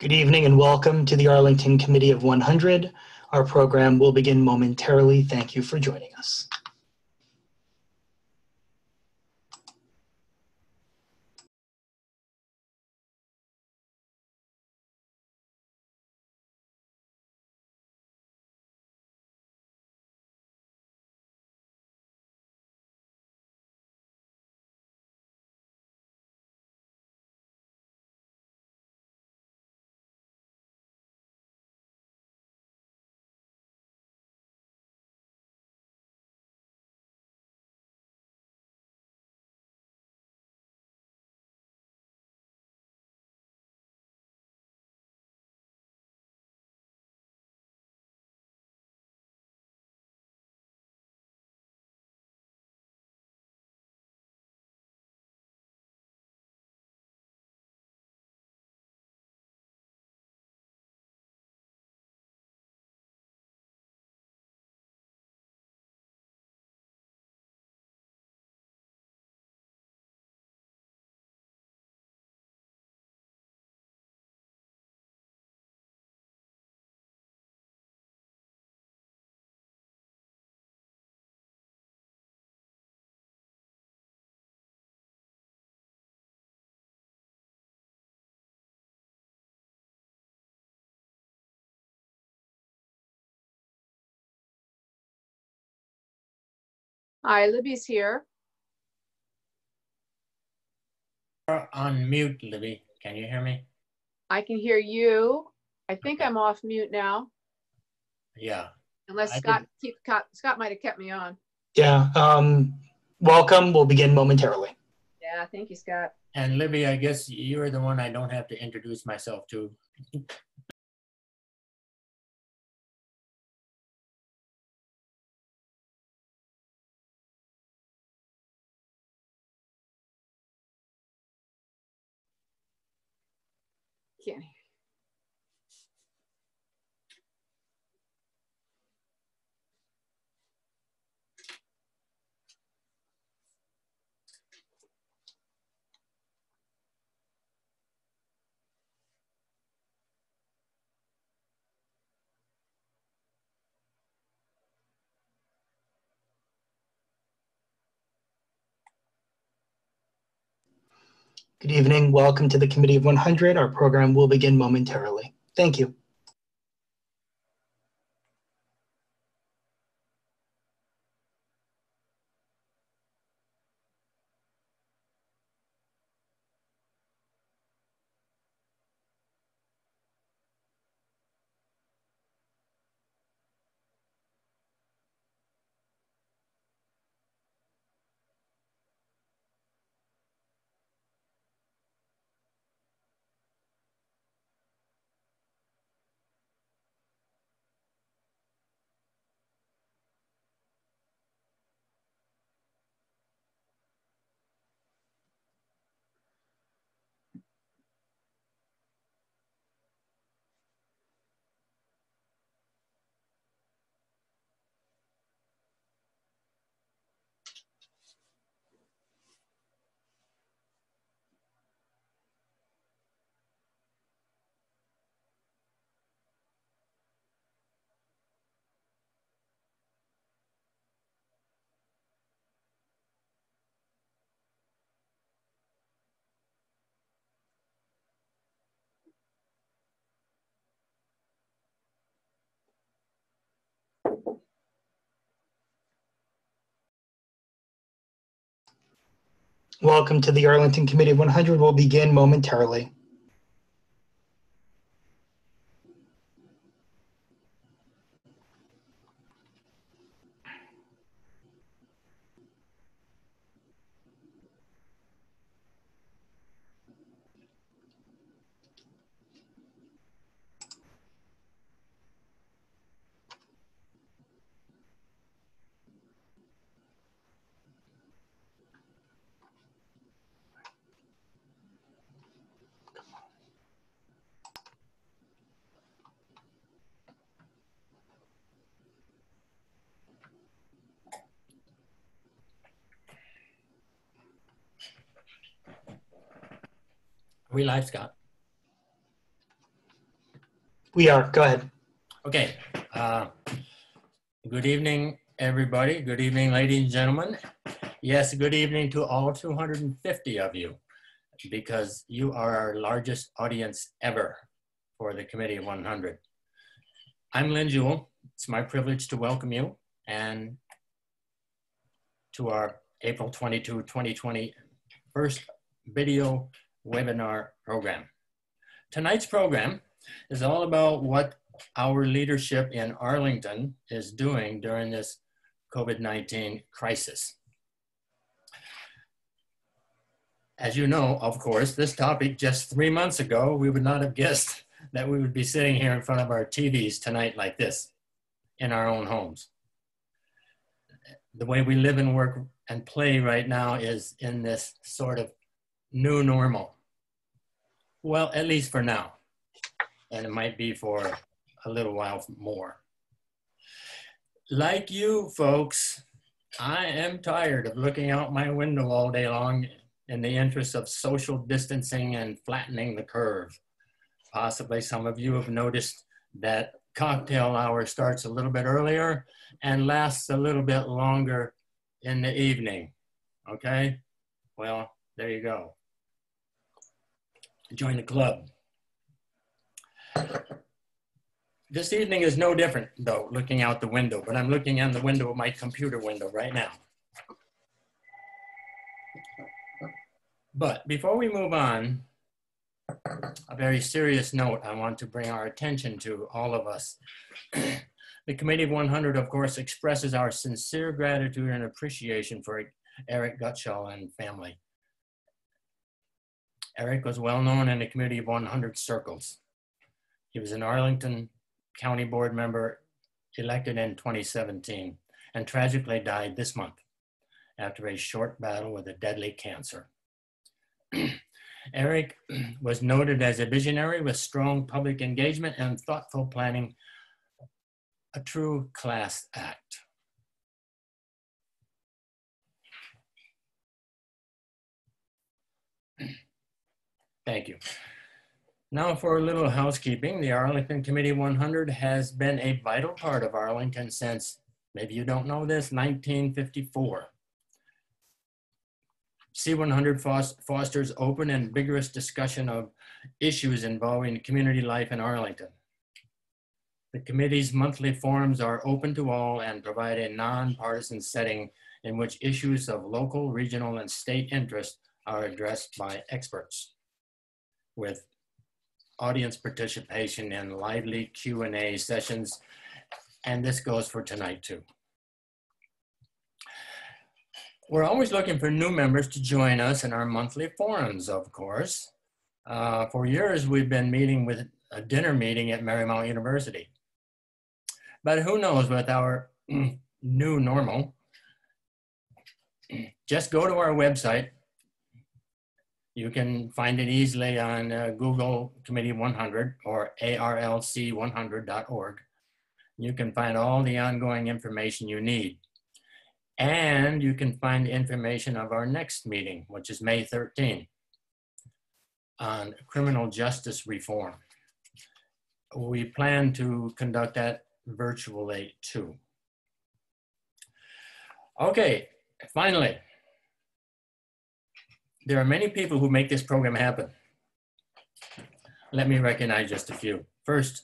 Good evening and welcome to the Arlington Committee of 100. Our program will begin momentarily. Thank you for joining us. Hi, Libby's here. You're on mute, Libby. Can you hear me? I can hear you. I think Okay. I'm off mute now. Yeah. Unless Scott might have kept me on. Yeah, welcome. We'll begin momentarily. Yeah, thank you, Scott. And Libby, I guess you're the one I don't have to introduce myself to. Can't hear. Good evening. Welcome to the Committee of 100. Our program will begin momentarily. Thank you. Welcome to the Arlington Committee of 100. We'll begin momentarily. Are we live, Scott? We are. Go ahead. Okay. Good evening, everybody. Good evening, ladies and gentlemen. Yes, good evening to all 250 of you, because you are our largest audience ever for the Committee of 100. I'm Lynn Jewell. It's my privilege to welcome you and to our April 22, 2020 first video webinar program. Tonight's program is all about what our leadership in Arlington is doing during this COVID-19 crisis. As you know, of course, this topic just 3 months ago, we would not have guessed that we would be sitting here in front of our TVs tonight like this in our own homes. The way we live and work and play right now is in this sort of new normal. Well, at least for now. And it might be for a little while more. Like you folks, I am tired of looking out my window all day long in the interest of social distancing and flattening the curve. Possibly some of you have noticed that cocktail hour starts a little bit earlier and lasts a little bit longer in the evening. Okay? Well, there you go. Join the club. This evening is no different, though, looking out the window, but I'm looking out the window of my computer window right now. But before we move on, a very serious note I want to bring our attention to, all of us. The Committee of 100, of course, expresses our sincere gratitude and appreciation for Eric Gutschall and family. Eric was well known in the Committee of 100 circles. He was an Arlington County Board member elected in 2017 and tragically died this month after a short battle with a deadly cancer. Eric was noted as a visionary with strong public engagement and thoughtful planning, a true class act. Thank you. Now for a little housekeeping. The Arlington Committee 100 has been a vital part of Arlington since, maybe you don't know this, 1954. C100 fosters open and vigorous discussion of issues involving community life in Arlington. The committee's monthly forums are open to all and provide a nonpartisan setting in which issues of local, regional, and state interest are addressed by experts, with audience participation in lively Q&A sessions, and this goes for tonight too. We're always looking for new members to join us in our monthly forums, of course. For years, we've been meeting with a dinner meeting at Marymount University. But who knows, with our new normal, just go to our website. You can find it easily on Google Committee 100 or arlc100.org. You can find all the ongoing information you need. And you can find information of our next meeting, which is May 13, on criminal justice reform. We plan to conduct that virtually too. Okay, finally, there are many people who make this program happen. Let me recognize just a few. First,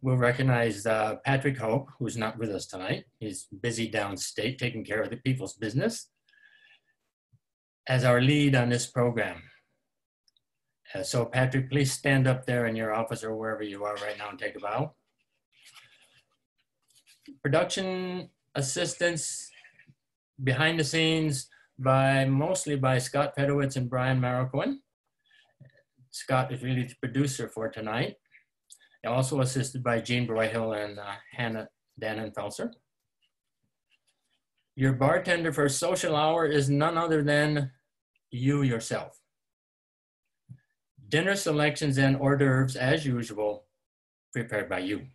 we'll recognize Patrick Hope, who's not with us tonight. He's busy downstate taking care of the people's business, as our lead on this program. So Patrick, please stand up there in your office or wherever you are right now and take a bow. Production assistance behind the scenes mostly by Scott Pedowitz and Brian Marroquin. Scott is really the producer for tonight. Also assisted by Jean Broyhill and Hannah Dannenfelser. Your bartender for social hour is none other than you yourself. Dinner selections and hors d'oeuvres, as usual, prepared by you.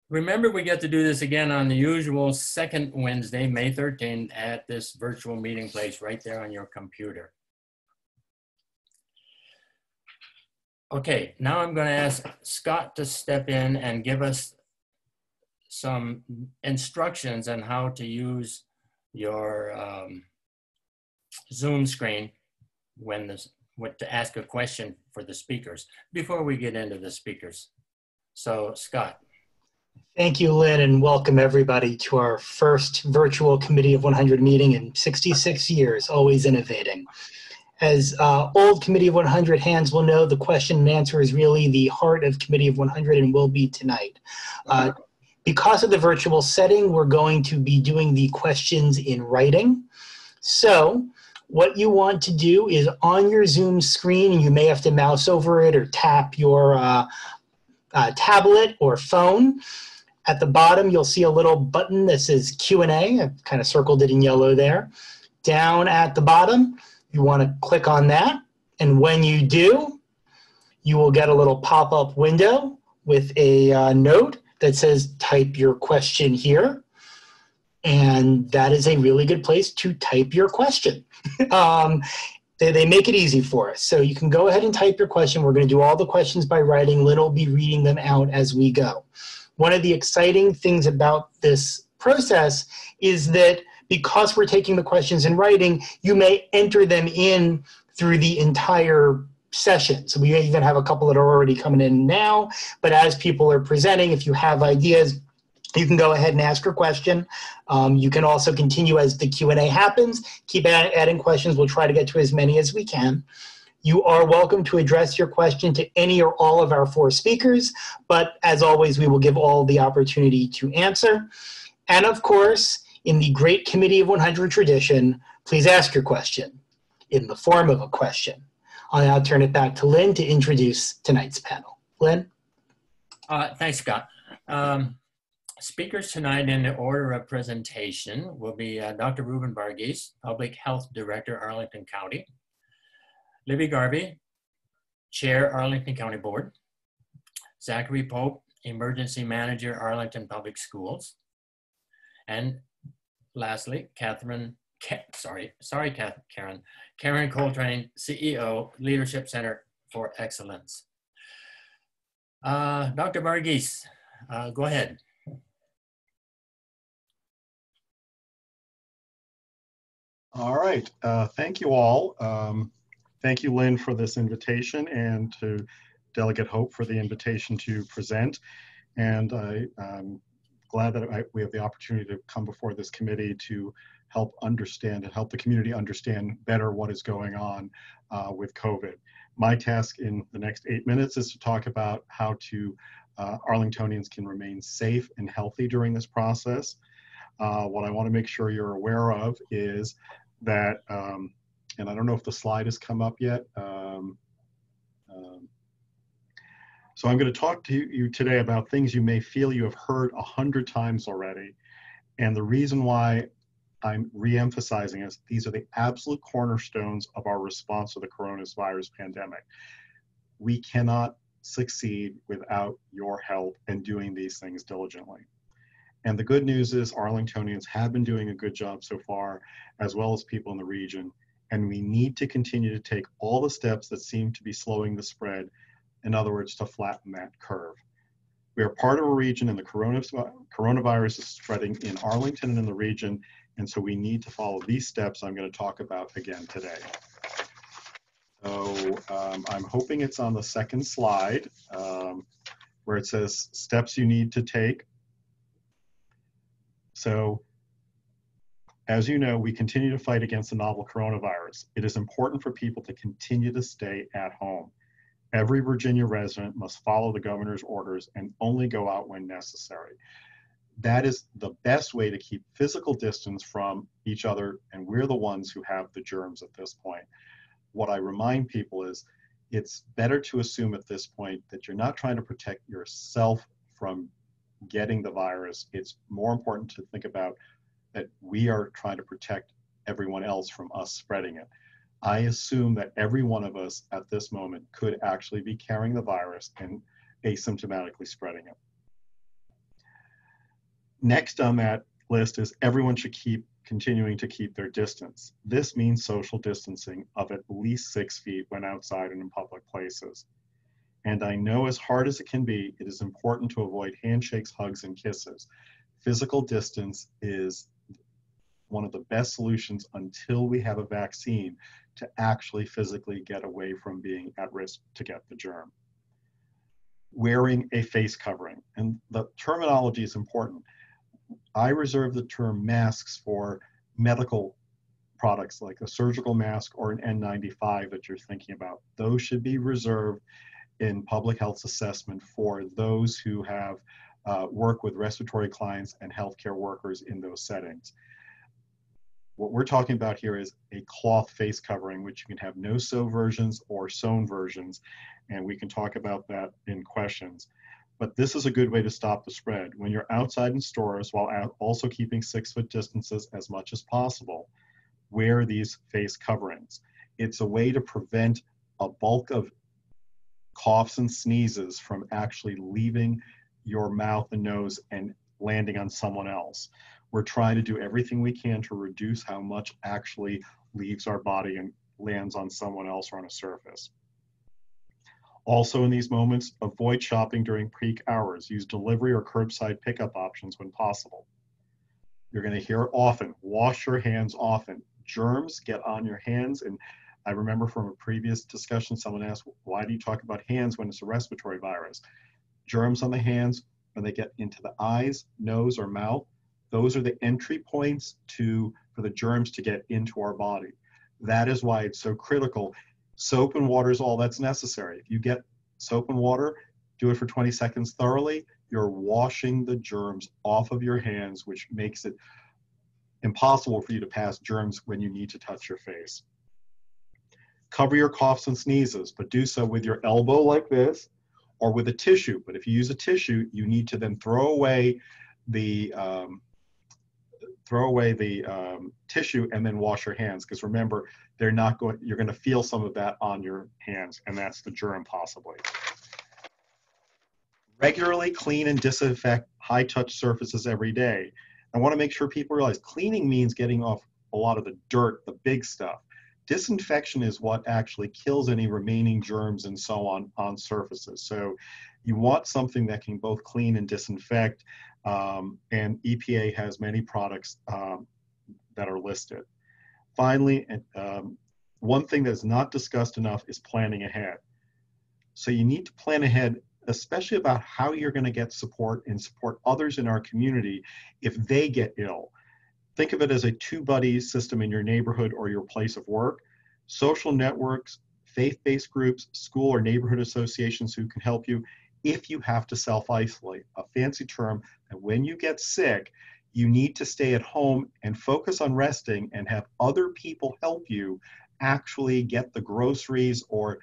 Remember, we get to do this again on the usual second Wednesday, May 13th, at this virtual meeting place right there on your computer. Okay, now I'm going to ask Scott to step in and give us some instructions on how to use your Zoom screen to ask a question for the speakers before we get into the speakers. So Scott. Thank you, Lynn, and welcome everybody to our first virtual Committee of 100 meeting in 66 years, always innovating. As old Committee of 100 hands will know, the question and answer is really the heart of Committee of 100 and will be tonight. Because of the virtual setting, we're going to be doing the questions in writing. So what you want to do is on your Zoom screen, and you may have to mouse over it or tap your tablet or phone. At the bottom, you'll see a little button that says Q&A. I've kind of circled it in yellow there. Down at the bottom, you want to click on that. And when you do, you will get a little pop-up window with a note that says type your question here. And that is a really good place to type your question. They make it easy for us. So you can go ahead and type your question. We're going to do all the questions by writing. Lynn will be reading them out as we go. One of the exciting things about this process is that because we're taking the questions in writing, you may enter them in through the entire session. So we even have a couple that are already coming in now, but as people are presenting, if you have ideas, you can go ahead and ask your question. You can also continue as the Q&A happens. Keep adding questions. We'll try to get to as many as we can. You are welcome to address your question to any or all of our 4 speakers, but as always, we will give all the opportunity to answer. And of course, in the great Committee of 100 tradition, please ask your question in the form of a question. I'll now turn it back to Lynn to introduce tonight's panel. Lynn? Thanks, Scott. Speakers tonight in the order of presentation will be Dr. Ruben Varghese, Public Health Director, Arlington County. Libby Garvey, Chair, Arlington County Board. Zachary Pope, Emergency Manager, Arlington Public Schools. And lastly, Karen Coltrane, CEO, Leadership Center for Excellence. Dr. Varghese, go ahead. All right, thank you all. Thank you, Lynn, for this invitation, and to Delegate Hope for the invitation to present. And I'm glad that we have the opportunity to come before this committee to help understand and help the community understand better what is going on with COVID. My task in the next 8 minutes is to talk about how Arlingtonians can remain safe and healthy during this process. What I want to make sure you're aware of is that, and I don't know if the slide has come up yet. So I'm going to talk to you today about things you may feel you have heard 100 times already. And the reason why I'm re-emphasizing is these are the absolute cornerstones of our response to the coronavirus pandemic. We cannot succeed without your help in doing these things diligently. And the good news is Arlingtonians have been doing a good job so far, as well as people in the region. And we need to continue to take all the steps that seem to be slowing the spread. In other words, to flatten that curve. We are part of a region and the coronavirus is spreading in Arlington and in the region. And so we need to follow these steps I'm going to talk about again today. So I'm hoping it's on the second slide where it says steps you need to take. So, as you know, we continue to fight against the novel coronavirus. It is important for people to continue to stay at home. Every Virginia resident must follow the governor's orders and only go out when necessary. That is the best way to keep physical distance from each other, and we're the ones who have the germs at this point. What I remind people is it's better to assume at this point that you're not trying to protect yourself from getting the virus. It's more important to think about that we are trying to protect everyone else from us spreading it. I assume that every one of us at this moment could actually be carrying the virus and asymptomatically spreading it. Next on that list is everyone should keep continuing to keep their distance. This means social distancing of at least 6 feet when outside and in public places. And I know as hard as it can be, it is important to avoid handshakes, hugs, and kisses. Physical distance is one of the best solutions until we have a vaccine to actually physically get away from being at risk to get the germ. Wearing a face covering, and the terminology is important. I reserve the term masks for medical products like a surgical mask or an N95 that you're thinking about. Those should be reserved in public health assessment for those who have worked with respiratory clients and healthcare workers in those settings. What we're talking about here is a cloth face covering, which you can have no-sew versions or sewn versions, and we can talk about that in questions. But this is a good way to stop the spread. When you're outside in stores, while also keeping 6-foot distances as much as possible, wear these face coverings. It's a way to prevent a bulk of coughs and sneezes from actually leaving your mouth and nose and landing on someone else. We're trying to do everything we can to reduce how much actually leaves our body and lands on someone else or on a surface. Also in these moments, avoid shopping during peak hours. Use delivery or curbside pickup options when possible. You're going to hear it often, wash your hands often. Germs get on your hands, and I remember from a previous discussion, someone asked, why do you talk about hands when it's a respiratory virus? Germs on the hands, when they get into the eyes, nose, or mouth, those are the entry points for the germs to get into our body. That is why it's so critical. Soap and water is all that's necessary. If you get soap and water, do it for 20 seconds thoroughly, you're washing the germs off of your hands, which makes it impossible for you to pass germs when you need to touch your face. Cover your coughs and sneezes, but do so with your elbow like this or with a tissue. But if you use a tissue, you need to then throw away the tissue and then wash your hands, because remember, you're going to feel some of that on your hands, and that's the germ possibly. Regularly clean and disinfect high-touch surfaces every day. I want to make sure people realize cleaning means getting off a lot of the dirt, the big stuff. Disinfection is what actually kills any remaining germs and so on surfaces. So you want something that can both clean and disinfect, and EPA has many products that are listed. Finally, one thing that's not discussed enough is planning ahead. So you need to plan ahead, especially about how you're going to get support and support others in our community if they get ill. Think of it as a two-buddy system in your neighborhood or your place of work. Social networks, faith-based groups, school or neighborhood associations who can help you if you have to self-isolate. A fancy term that when you get sick, you need to stay at home and focus on resting and have other people help you actually get the groceries or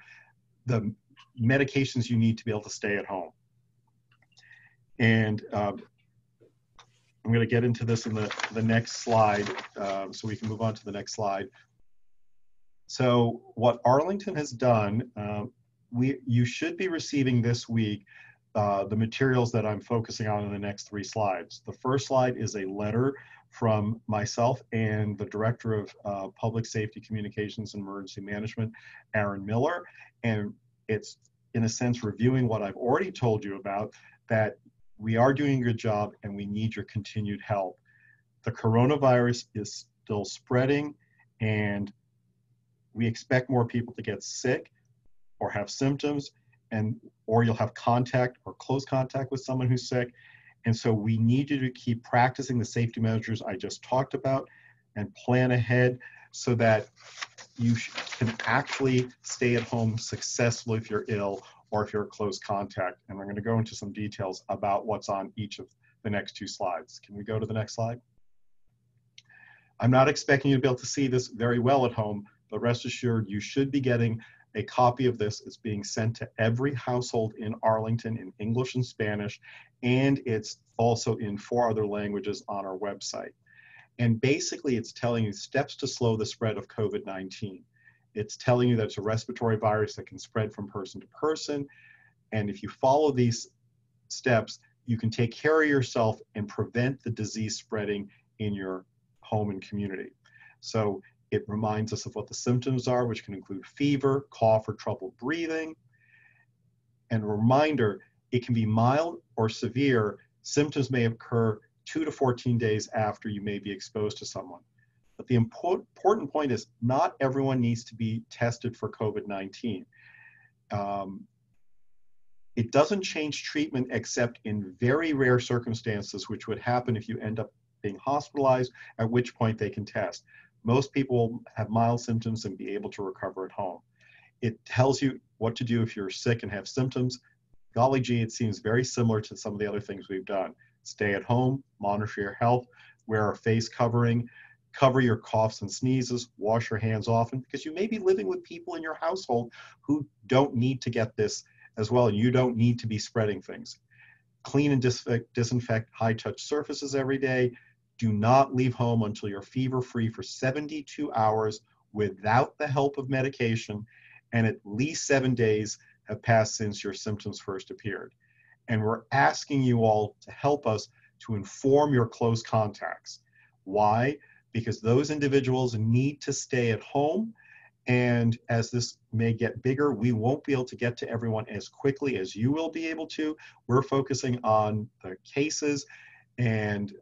the medications you need to be able to stay at home. And I'm going to get into this in the next slide, so we can move on to the next slide. So what Arlington has done, you should be receiving this week the materials that I'm focusing on in the next 3 slides. The first slide is a letter from myself and the Director of Public Safety Communications and Emergency Management, Aaron Miller, and it's in a sense reviewing what I've already told you about, that we are doing a good job and we need your continued help. The coronavirus is still spreading, and we expect more people to get sick or have symptoms, or you'll have contact or close contact with someone who's sick. And so we need you to keep practicing the safety measures I just talked about and plan ahead so that you can actually stay at home successfully if you're ill or if you're a close contact. And we're going to go into some details about what's on each of the next 2 slides. Can we go to the next slide? I'm not expecting you to be able to see this very well at home, but rest assured you should be getting a copy of this. It's being sent to every household in Arlington in English and Spanish, and it's also in 4 other languages on our website. And basically it's telling you steps to slow the spread of COVID-19. It's telling you that it's a respiratory virus that can spread from person to person. And if you follow these steps, you can take care of yourself and prevent the disease spreading in your home and community. So it reminds us of what the symptoms are, which can include fever, cough, or trouble breathing. And a reminder, it can be mild or severe. Symptoms may occur 2 to 14 days after you may be exposed to someone. But the important point is not everyone needs to be tested for COVID-19. It doesn't change treatment except in very rare circumstances, which would happen if you end up being hospitalized, at which point they can test. Most people have mild symptoms and be able to recover at home. It tells you what to do if you're sick and have symptoms. Golly gee, it seems very similar to some of the other things we've done. Stay at home, monitor your health, wear a face covering, cover your coughs and sneezes, wash your hands often, because you may be living with people in your household who don't need to get this as well, and you don't need to be spreading things. Clean and disinfect high-touch surfaces every day. Do not leave home until you're fever-free for 72 hours without the help of medication, and at least 7 days have passed since your symptoms first appeared. And we're asking you all to help us to inform your close contacts. Why? Because those individuals need to stay at home, and as this may get bigger, we won't be able to get to everyone as quickly as you will be able to. We're focusing on the cases and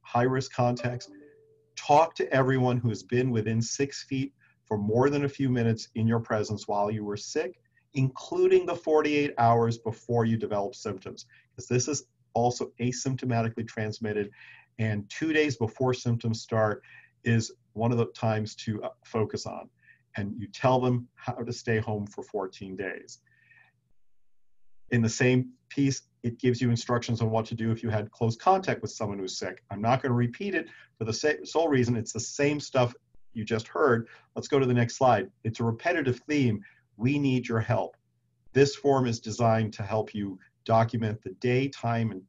high-risk contacts. Talk to everyone who has been within 6 feet for more than a few minutes in your presence while you were sick, including the 48 hours before you develop symptoms, because this is also asymptomatically transmitted, and 2 days before symptoms start is one of the times to focus on. And you tell them how to stay home for 14 days. In the same piece, it gives you instructions on what to do if you had close contact with someone who's sick. I'm not going to repeat it for the sole reason it's the same stuff you just heard. Let's go to the next slide. It's a repetitive theme. We need your help. This form is designed to help you document the day, time, and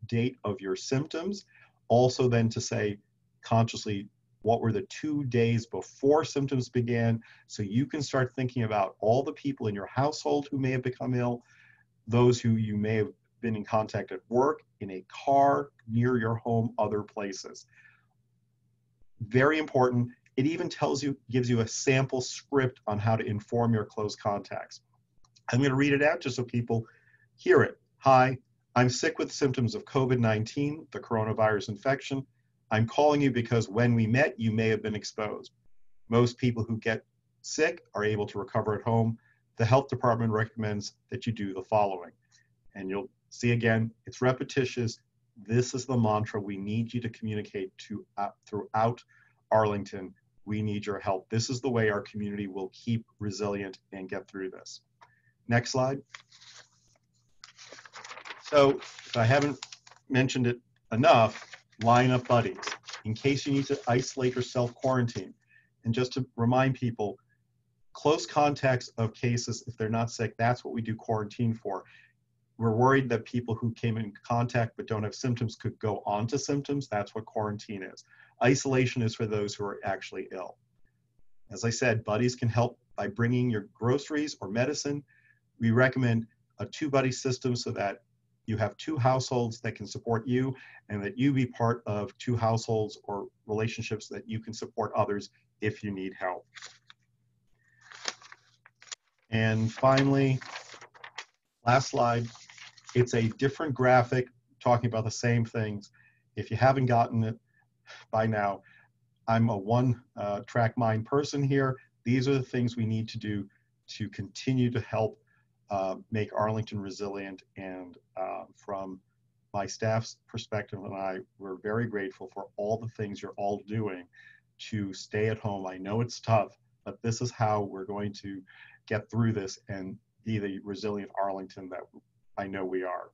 date of your symptoms. Also then to say consciously, what were the 2 days before symptoms began, so you can start thinking about all the people in your household who may have become ill, those who you may have been in contact at work, in a car, near your home, other places. Very important. It even gives you a sample script on how to inform your close contacts. I'm going to read it out just so people hear it. Hi, I'm sick with symptoms of COVID-19, the coronavirus infection. I'm calling you because when we met, you may have been exposed. Most people who get sick are able to recover at home. The health department recommends that you do the following. And you'll see again, it's repetitious. This is the mantra we need you to communicate to throughout Arlington. We need your help. This is the way our community will keep resilient and get through this. Next slide. So if I haven't mentioned it enough, line up buddies in case you need to isolate or self-quarantine. And just to remind people, close contacts of cases, if they're not sick, that's what we do quarantine for. We're worried that people who came in contact but don't have symptoms could go on to symptoms. That's what quarantine is. Isolation is for those who are actually ill. As I said, buddies can help by bringing your groceries or medicine. We recommend a 2-buddy system so that you have 2 households that can support you, and that you be part of 2 households or relationships that you can support others if you need help. And finally, last slide, it's a different graphic talking about the same things. If you haven't gotten it by now, I'm a one-track mind person here. These are the things we need to do to continue to help make Arlington resilient, and from my staff's perspective and we're very grateful for all the things you're all doing to stay at home. I know it's tough, but this is how we're going to get through this and be the resilient Arlington that I know we are.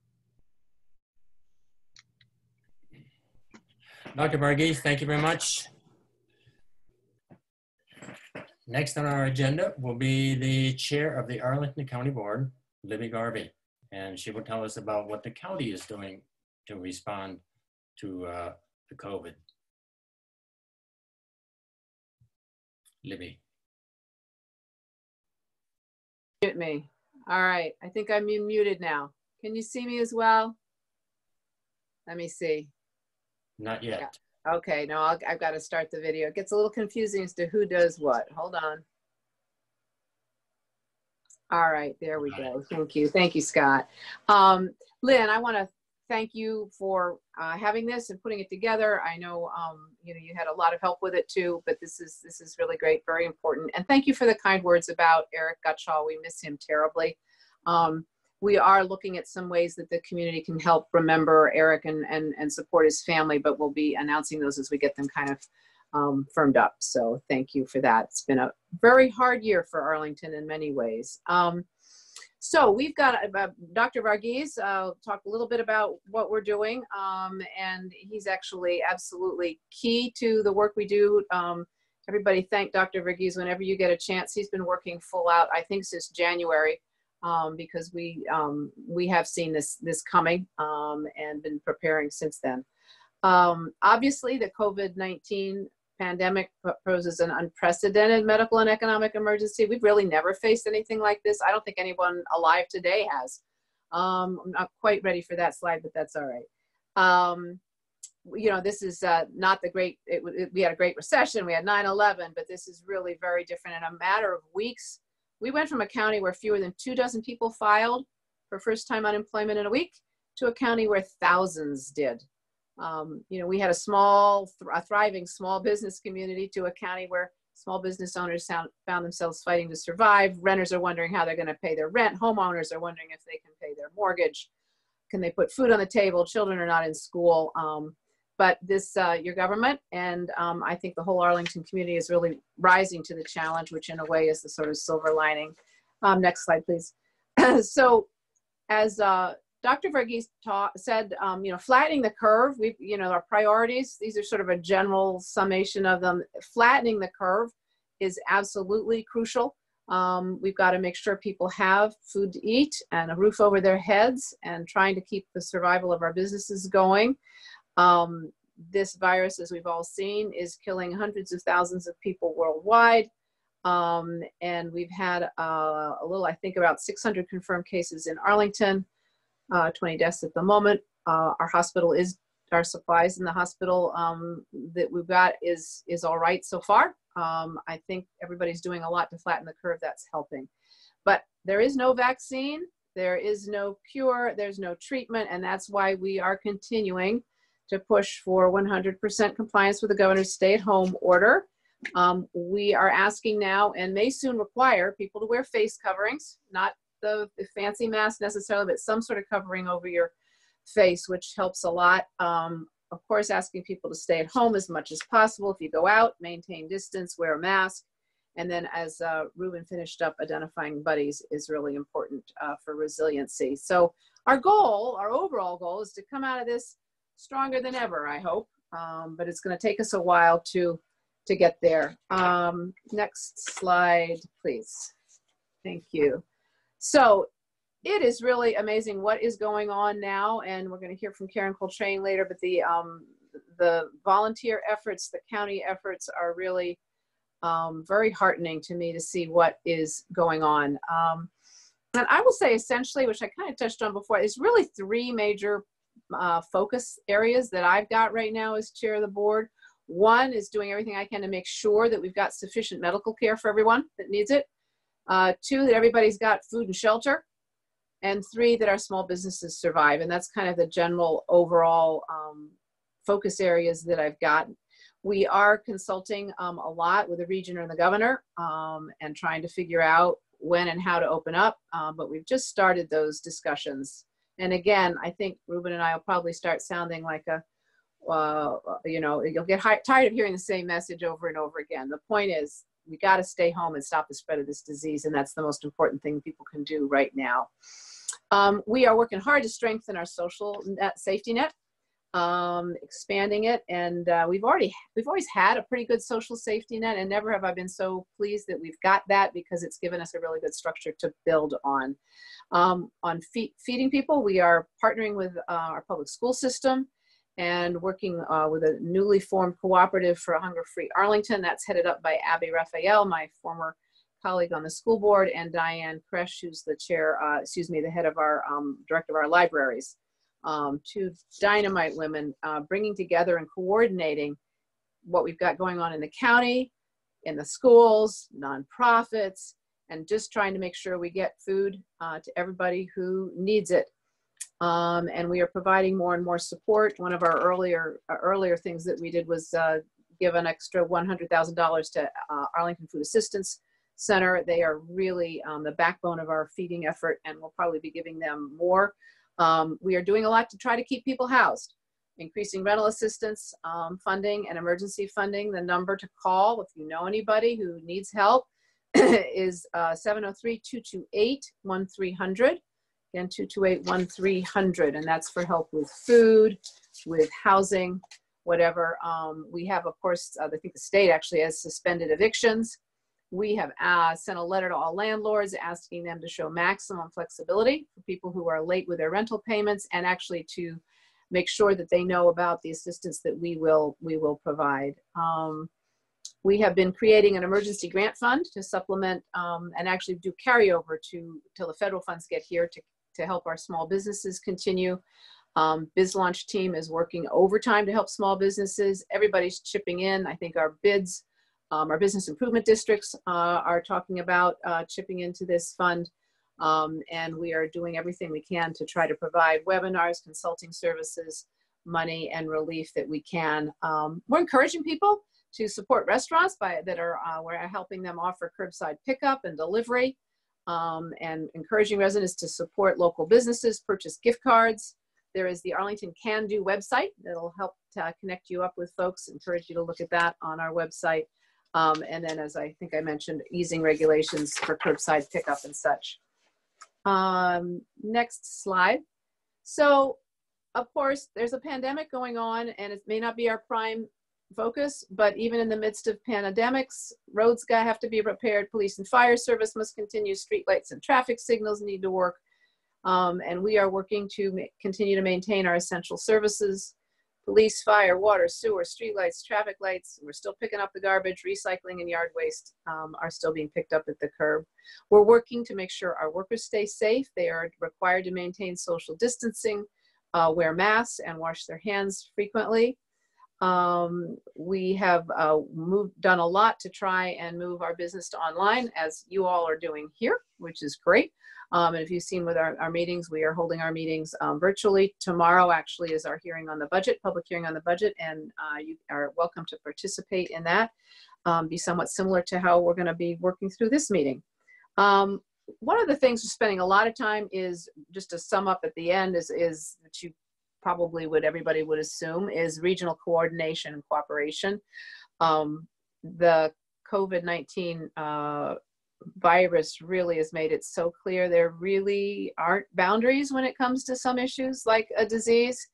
Dr. Varghese, thank you very much. Next on our agenda will be the chair of the Arlington County Board, Libby Garvey, and she will tell us about what the county is doing to respond to the COVID. Libby. Mute me. All right. I think I'm muted now. Can you see me as well? Let me see. Not yet. Yeah. Okay. No, I've got to start the video. It gets a little confusing as to who does what. Hold on. All right, there we go. Thank you. Thank you, Scott. Lynn, I want to thank you for having this and putting it together. I know, you know, you had a lot of help with it too, but this is really great, very important. And thank you for the kind words about Eric Gutschall. We miss him terribly. We are looking at some ways that the community can help remember Eric and support his family, but we'll be announcing those as we get them kind of firmed up. So thank you for that. It's been a very hard year for Arlington in many ways. So we've got Dr. Varghese talk a little bit about what we're doing, and he's actually absolutely key to the work we do. Everybody thank Dr. Varghese whenever you get a chance. He's been working full out, I think, since January, because we have seen this coming and been preparing since then. Obviously, the COVID-19 pandemic poses an unprecedented medical and economic emergency. We've really never faced anything like this. I don't think anyone alive today has. I'm not quite ready for that slide, but that's all right. You know, this is not the great, we had a great recession, we had 9/11, but this is really very different. In a matter of weeks, we went from a county where fewer than 24 people filed for first-time unemployment in a week to a county where thousands did. You know, we had a thriving small business community to a county where small business owners found themselves fighting to survive. Renters are wondering how they're going to pay their rent. Homeowners are wondering if they can pay their mortgage. Can they put food on the table? Children are not in school. But this, your government, and I think the whole Arlington community is really rising to the challenge, which in a way is the sort of silver lining. Next slide, please. So as Dr. Varghese said, you know, flattening the curve, you know, our priorities, these are sort of a general summation of them. Flattening the curve is absolutely crucial. We've got to make sure people have food to eat and a roof over their heads, and trying to keep the survival of our businesses going. This virus, as we've all seen, is killing hundreds of thousands of people worldwide. And we've had a little, I think about 600 confirmed cases in Arlington. 20 deaths at the moment. Our hospital our supplies in the hospital that we've got is all right so far. I think everybody's doing a lot to flatten the curve. That's helping. But there is no vaccine, there is no cure, there's no treatment, and that's why we are continuing to push for 100% compliance with the governor's stay-at-home order. We are asking now, and may soon require, people to wear face coverings, not the fancy mask necessarily, but some sort of covering over your face, which helps a lot. Of course, asking people to stay at home as much as possible. If you go out, maintain distance, wear a mask. And then, as Ruben finished up, identifying buddies is really important for resiliency. So our goal, our overall goal, is to come out of this stronger than ever, I hope. But it's going to take us a while to get there. Next slide, please. Thank you. So it is really amazing what is going on now, and we're going to hear from Karen Coltrane later, but the volunteer efforts, the county efforts are really very heartening to me to see what is going on. And I will say essentially, which I kind of touched on before, is really three major focus areas that I've got right now as chair of the board. One is doing everything I can to make sure that we've got sufficient medical care for everyone that needs it. Two, that everybody's got food and shelter. And three, that our small businesses survive. And that's kind of the general overall focus areas that I've got. We are consulting a lot with the region and the governor and trying to figure out when and how to open up. But we've just started those discussions. And again, I think Ruben and I will probably start sounding like you know, you'll get tired of hearing the same message over and over again. The point is, we got to stay home and stop the spread of this disease, and that's the most important thing people can do right now. We are working hard to strengthen our social safety net, expanding it, and we've always had a pretty good social safety net, and never have I been so pleased that we've got that, because it's given us a really good structure to build on. On feeding people, we are partnering with our public school system and working with a newly formed cooperative for a hunger-free Arlington. That's headed up by Abby Raphael, my former colleague on the school board, and Diane Kresh, who's the chair, the head of our, director of our libraries. Two dynamite women bringing together and coordinating what we've got going on in the county, in the schools, nonprofits, and just trying to make sure we get food to everybody who needs it. And we are providing more and more support. One of our earlier things that we did was give an extra $100,000 to Arlington Food Assistance Center. They are really the backbone of our feeding effort, and we'll probably be giving them more. We are doing a lot to try to keep people housed, increasing rental assistance funding and emergency funding. The number to call if you know anybody who needs help is 703-228-1300. Again, 228-1300, and that's for help with food, with housing, whatever. We have, of course, I think the state actually has suspended evictions. We have sent a letter to all landlords asking them to show maximum flexibility for people who are late with their rental payments, and actually to make sure that they know about the assistance that we will provide. We have been creating an emergency grant fund to supplement and actually do carryover till the federal funds get here to help our small businesses continue. Biz Launch team is working overtime to help small businesses. Everybody's chipping in. I think our bids, our business improvement districts are talking about chipping into this fund. And we are doing everything we can to try to provide webinars, consulting services, money, and relief that we can. We're encouraging people to support restaurants we're helping them offer curbside pickup and delivery, and encouraging residents to support local businesses, purchase gift cards. There is the Arlington Can Do website that'll help to connect you up with folks. Encourage you to look at that on our website. And then, as I think I mentioned, easing regulations for curbside pickup and such. Next slide. So, of course, there's a pandemic going on, and it may not be our prime focus, but even in the midst of pandemics, roads have to be repaired, police and fire service must continue, street lights and traffic signals need to work, and we are working to continue to maintain our essential services. Police, fire, water, sewer, street lights, traffic lights. We're still picking up the garbage, recycling and yard waste are still being picked up at the curb. We're working to make sure our workers stay safe. They are required to maintain social distancing, wear masks, and wash their hands frequently. We have done a lot to try and move our business to online, as you all are doing here, which is great. And if you've seen with our meetings, we are holding our meetings virtually. Tomorrow actually is our hearing on the budget, public hearing on the budget, and you are welcome to participate in that. Be somewhat similar to how we're going to be working through this meeting. One of the things we're spending a lot of time is, just to sum up at the end, is that you probably everybody would assume, is regional coordination and cooperation. The COVID-19 virus really has made it so clear there really aren't boundaries when it comes to some issues like a disease.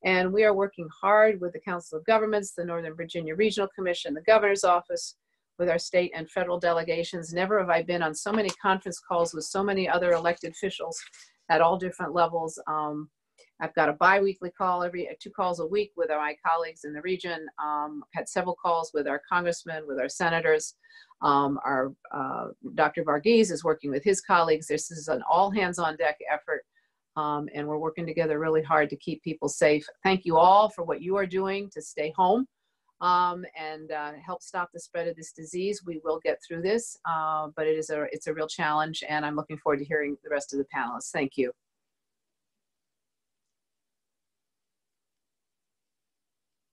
And we are working hard with the Council of Governments, the Northern Virginia Regional Commission, the Governor's Office, with our state and federal delegations. Never have I been on so many conference calls with so many other elected officials at all different levels. I've got a bi-weekly call, 2 calls a week with my colleagues in the region. Had several calls with our congressmen, with our senators. Our Dr. Varghese is working with his colleagues. This is an all hands on deck effort, and we're working together really hard to keep people safe. Thank you all for what you are doing to stay home and help stop the spread of this disease. We will get through this, but it's a real challenge, and I'm looking forward to hearing the rest of the panelists. Thank you.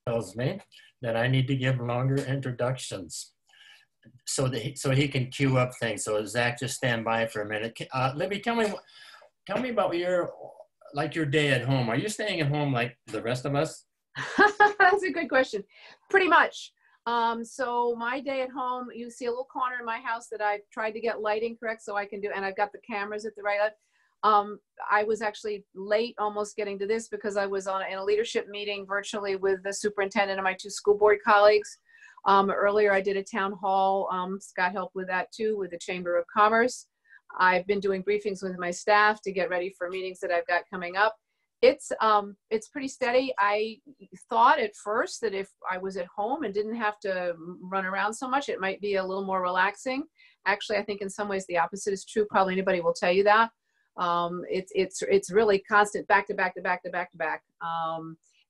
Tells me that I need to give longer introductions so he can queue up things. So Zach, just stand by for a minute. Libby, tell me about your day at home. Are you staying at home like the rest of us? That's a good question. Pretty much. So my day at home, you see a little corner in my house that I've tried to get lighting correct so I can do, and I've got the cameras at the right level. I was actually late almost getting to this because I was in a leadership meeting virtually with the superintendent and my 2 school board colleagues. Earlier I did a town hall. Scott helped with that too, with the Chamber of Commerce. I've been doing briefings with my staff to get ready for meetings that I've got coming up. It's pretty steady. I thought at first that if I was at home and didn't have to run around so much, it might be a little more relaxing. Actually, I think in some ways the opposite is true. Probably anybody will tell you that. It's really constant back to back to back to back to back.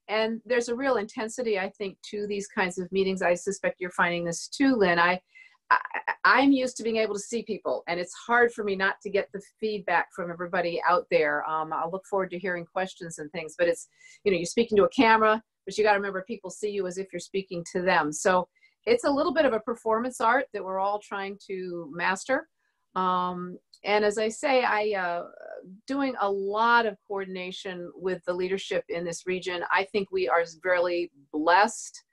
And there's a real intensity, I think, to these kinds of meetings. I suspect you're finding this too, Lynn. I'm used to being able to see people, and it's hard for me not to get the feedback from everybody out there. I'll look forward to hearing questions and things, but it's, you know, you're speaking to a camera, but you got to remember people see you as if you're speaking to them. So it's a little bit of a performance art that we're all trying to master. And as I say, doing a lot of coordination with the leadership in this region. I think we are very blessed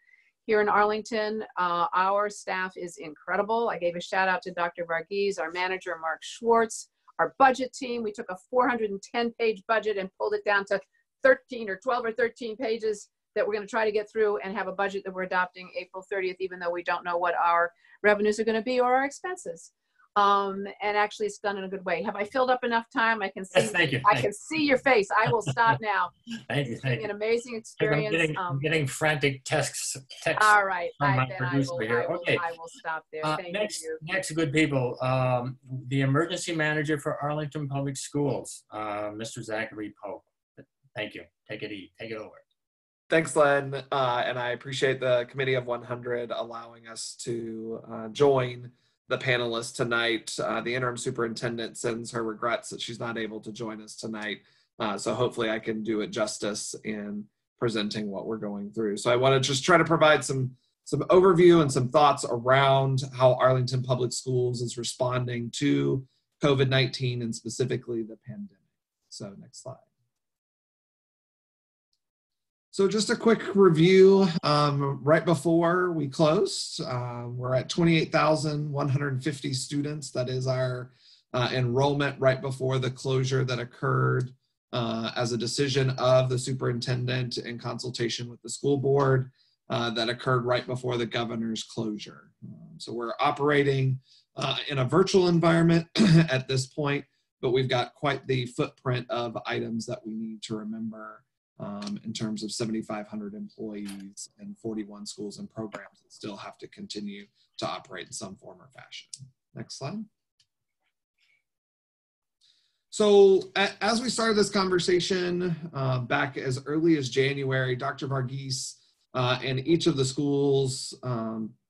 here in Arlington. Our staff is incredible. I gave a shout out to Dr. Varghese, our manager, Mark Schwartz, our budget team. We took a 410-page budget and pulled it down to 13 or 12 or 13 pages that we're going to try to get through and have a budget that we're adopting April 30th, even though we don't know what our revenues are going to be or our expenses. And actually it's done in a good way. Have I filled up enough time? I can see, Yes, thank you. I can see your face. I will stop now. Thank you. It's been an amazing experience. I'm getting frantic texts All right. from my Then producer here. Okay. I will stop there. Thank you. Next, good people. The emergency manager for Arlington Public Schools, Mr. Zachary Pope. Thank you. Take it over. Thanks, Len. And I appreciate the Committee of 100 allowing us to join the panelists tonight. The interim superintendent sends her regrets that she's not able to join us tonight. So hopefully I can do it justice in presenting what we're going through. So I want to just try to provide some overview and some thoughts around how Arlington Public Schools is responding to COVID-19 and specifically the pandemic. So next slide. So just a quick review, right before we closed, we're at 28,150 students. That is our enrollment right before the closure that occurred as a decision of the superintendent in consultation with the school board that occurred right before the governor's closure. So we're operating in a virtual environment at this point, but we've got quite the footprint of items that we need to remember in terms of 7,500 employees and 41 schools and programs that still have to continue to operate in some form or fashion. Next slide. So as we started this conversation back as early as January, Dr. Varghese and each of the schools,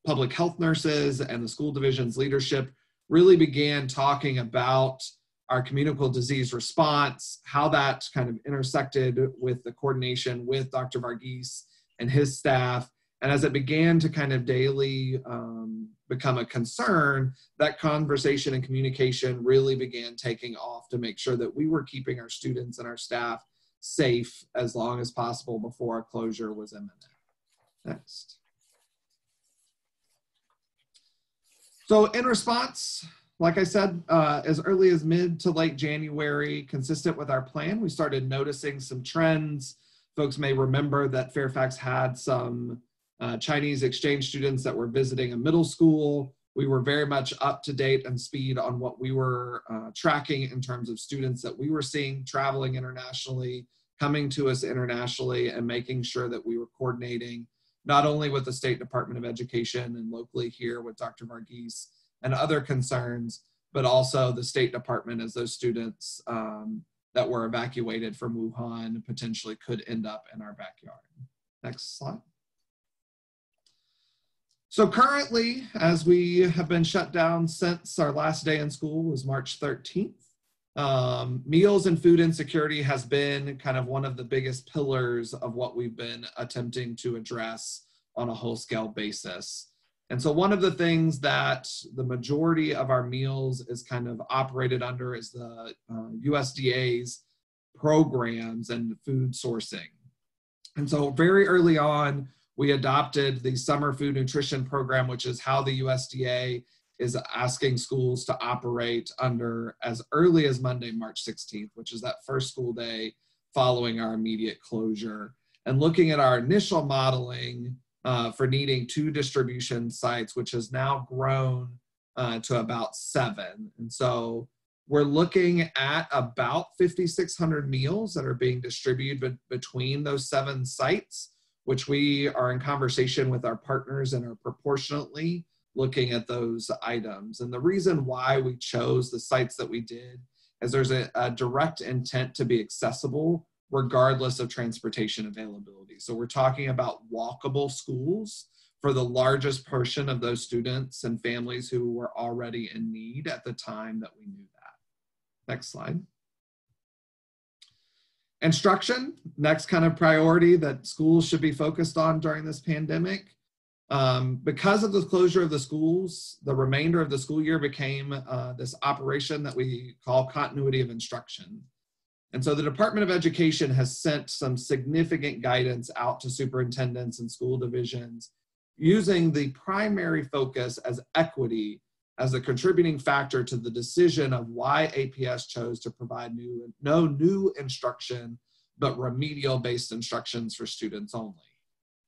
public health nurses and the school division's leadership really began talking about our communicable disease response, how that kind of intersected with the coordination with Dr. Varghese and his staff. And as it began to kind of daily become a concern, that conversation and communication really began taking off to make sure that we were keeping our students and our staff safe as long as possible before a closure was imminent. Next. So in response, like I said, as early as mid to late January, consistent with our plan, we started noticing some trends. Folks may remember that Fairfax had some Chinese exchange students that were visiting a middle school. We were very much up to date and speed on what we were tracking in terms of students that we were seeing traveling internationally, coming to us internationally, and making sure that we were coordinating not only with the State Department of Education and locally here with Dr. Varghese and other concerns, but also the State Department as those students that were evacuated from Wuhan potentially could end up in our backyard. Next slide. So currently, as we have been shut down since our last day in school was March 13th, meals and food insecurity has been kind of one of the biggest pillars of what we've been attempting to address on a whole scale basis. And so one of the things that the majority of our meals is kind of operated under is the USDA's programs and food sourcing. And so very early on, we adopted the Summer Food Nutrition Program, which is how the USDA is asking schools to operate under as early as Monday, March 16th, which is that first school day following our immediate closure. And looking at our initial modeling, for needing 2 distribution sites, which has now grown to about 7. And so we're looking at about 5,600 meals that are being distributed between those 7 sites, which we are in conversation with our partners and are proportionately looking at those items. And the reason why we chose the sites that we did is there's a direct intent to be accessible regardless of transportation availability. So we're talking about walkable schools for the largest portion of those students and families who were already in need at the time that we knew that. Next slide. Instruction, next kind of priority that schools should be focused on during this pandemic. Because of the closure of the schools, the remainder of the school year became this operation that we call continuity of instruction. And so the Department of Education has sent some significant guidance out to superintendents and school divisions using the primary focus as equity as a contributing factor to the decision of why APS chose to provide no new instruction, but remedial based instructions for students only.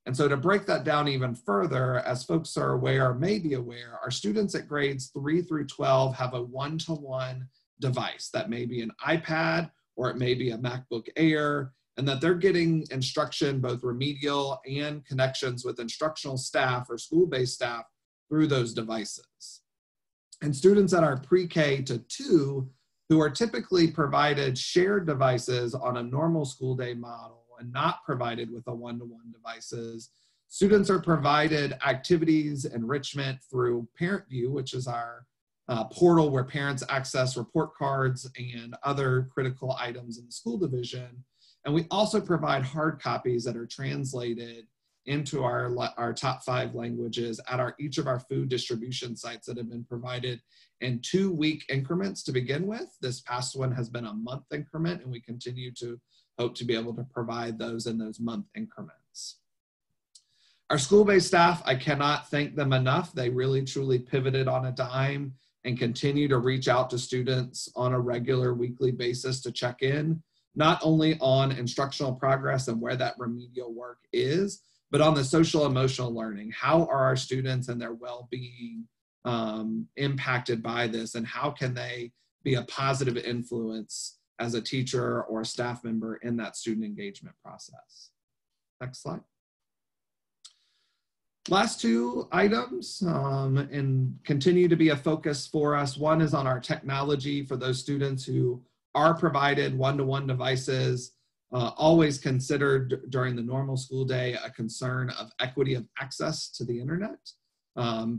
And so to break that down even further, as folks are aware, or may be aware, our students at grades 3 through 12 have a one-to-one device that may be an iPad or it may be a MacBook Air, and that they're getting instruction, both remedial and connections with instructional staff or school-based staff through those devices. And students at our pre-K to 2, who are typically provided shared devices on a normal school day model and not provided with a one-to-one devices, students are provided activities enrichment through ParentView, which is our portal where parents access report cards and other critical items in the school division. And we also provide hard copies that are translated into our top 5 languages at each of our food distribution sites that have been provided in 2-week increments to begin with. This past one has been a month increment, and we continue to hope to be able to provide those in those month increments. Our school-based staff, I cannot thank them enough. They really truly pivoted on a dime and continue to reach out to students on a regular weekly basis to check in, not only on instructional progress and where that remedial work is, but on the social emotional learning. How are our students and their well-being impacted by this, and how can they be a positive influence as a teacher or a staff member in that student engagement process? Next slide. Last 2 items and continue to be a focus for us. One is on our technology for those students who are provided one-to-one devices, always considered during the normal school day a concern of equity of access to the internet,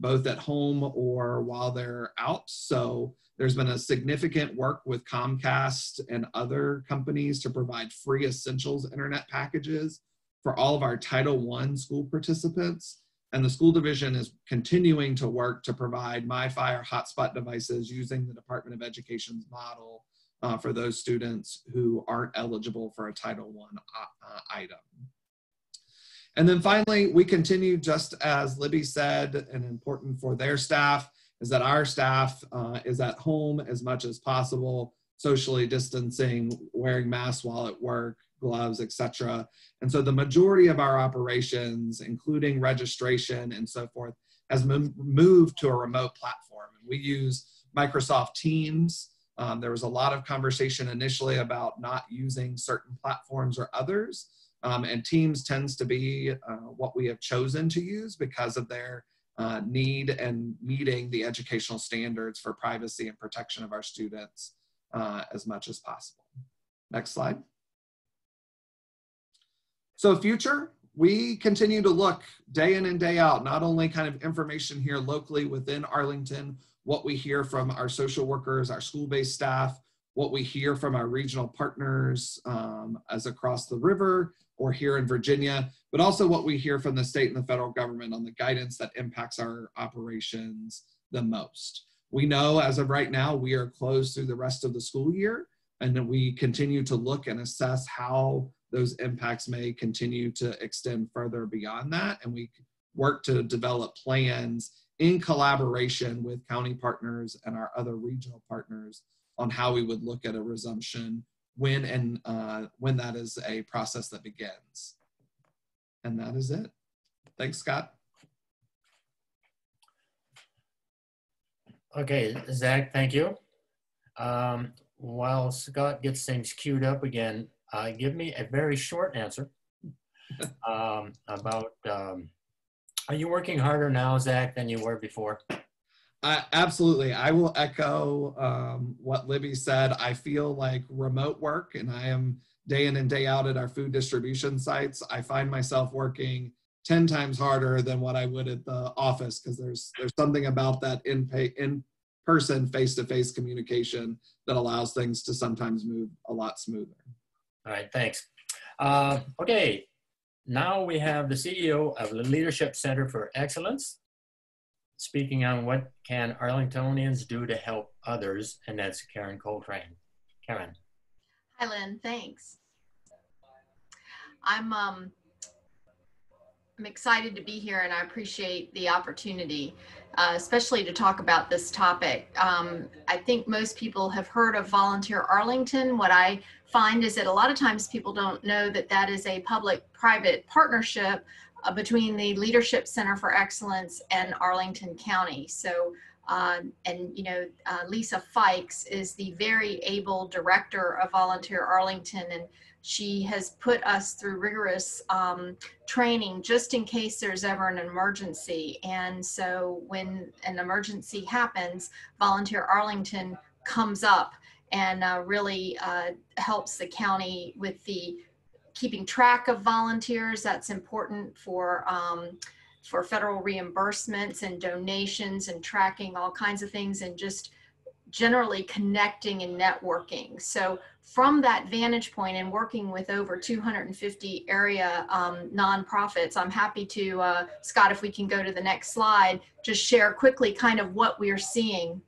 both at home or while they're out. So there's been a significant work with Comcast and other companies to provide free essentials internet packages for all of our Title I school participants. And the school division is continuing to work to provide MiFi or hotspot devices using the Department of Education's model for those students who aren't eligible for a Title I item. And then finally, we continue, just as Libby said, and important for their staff, is that our staff is at home as much as possible, socially distancing, wearing masks while at work, gloves, etc. And so the majority of our operations, including registration and so forth, has moved to a remote platform. And we use Microsoft Teams. There was a lot of conversation initially about not using certain platforms or others. And Teams tends to be what we have chosen to use because of their need and meeting the educational standards for privacy and protection of our students as much as possible. Next slide. So future, we continue to look day in and day out, not only kind of information here locally within Arlington, what we hear from our social workers, our school-based staff, what we hear from our regional partners as across the river or here in Virginia, but also what we hear from the state and the federal government on the guidance that impacts our operations the most. We know as of right now, we are closed through the rest of the school year, and then we continue to look and assess how those impacts may continue to extend further beyond that. And we work to develop plans in collaboration with county partners and our other regional partners on how we would look at a resumption when that is a process that begins. And that is it. Thanks, Scott. Okay, Zach, thank you. While Scott gets things queued up again, give me a very short answer about, are you working harder now, Zach, than you were before? Absolutely. I will echo what Libby said. I feel like remote work, and I am day in and day out at our food distribution sites. I find myself working 10 times harder than what I would at the office, because there's something about that in-person, face-to-face communication that allows things to sometimes move a lot smoother. All right, thanks. Okay, now we have the CEO of the Leadership Center for Excellence speaking on what can Arlingtonians do to help others, and that's Karen Coltrane. Karen. Hi, Lynn. Thanks. I'm excited to be here, and I appreciate the opportunity, especially to talk about this topic. I think most people have heard of Volunteer Arlington. What I find is that a lot of times people don't know that that is a public-private partnership between the Leadership Center for Excellence and Arlington County. So, Lisa Fikes is the very able director of Volunteer Arlington, and she has put us through rigorous training just in case there's ever an emergency. And so when an emergency happens, Volunteer Arlington comes up and really helps the county with the keeping track of volunteers. That's important for federal reimbursements and donations and tracking all kinds of things, and just generally connecting and networking. So from that vantage point and working with over 250 area nonprofits, I'm happy to, Scott, if we can go to the next slide, just share quickly kind of what we're seeing,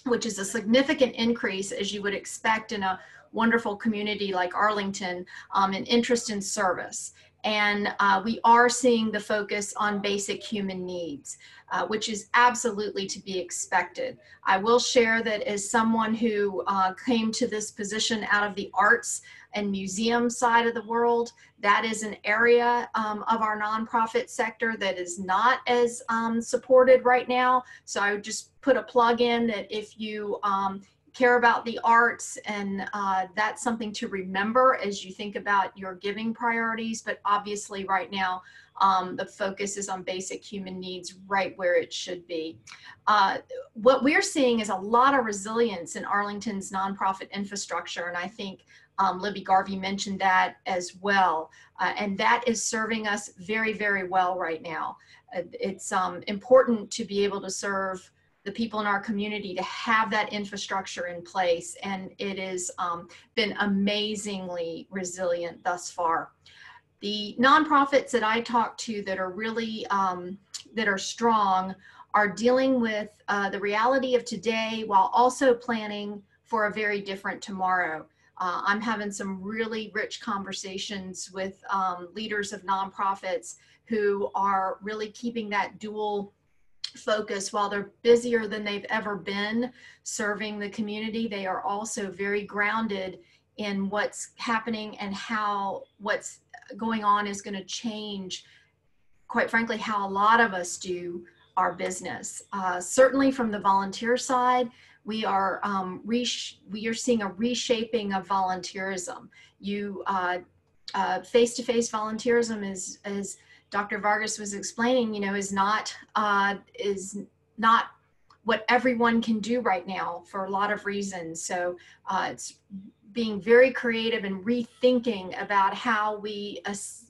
which is a significant increase, as you would expect in a wonderful community like Arlington, in interest in service. And we are seeing the focus on basic human needs, which is absolutely to be expected. I will share that as someone who came to this position out of the arts and museum side of the world, that is an area of our nonprofit sector that is not as supported right now. So I would just put a plug in that if you care about the arts, and that's something to remember as you think about your giving priorities. But obviously right now, the focus is on basic human needs, right where it should be. What we're seeing is a lot of resilience in Arlington's nonprofit infrastructure, and I think Libby Garvey mentioned that as well. And that is serving us very, very well right now. It's important to be able to serve the people in our community, to have that infrastructure in place, and it has been amazingly resilient thus far. The nonprofits that I talk to that are really, that are strong, are dealing with the reality of today while also planning for a very different tomorrow. I'm having some really rich conversations with leaders of nonprofits who are really keeping that dual focus. While they're busier than they've ever been serving the community, they are also very grounded in what's happening and how what's going on is going to change, quite frankly, how a lot of us do our business. Certainly from the volunteer side, we are seeing a reshaping of volunteerism. Face-to-face volunteerism is Dr. Vargas was explaining, is not what everyone can do right now for a lot of reasons. So it's being very creative and rethinking about how we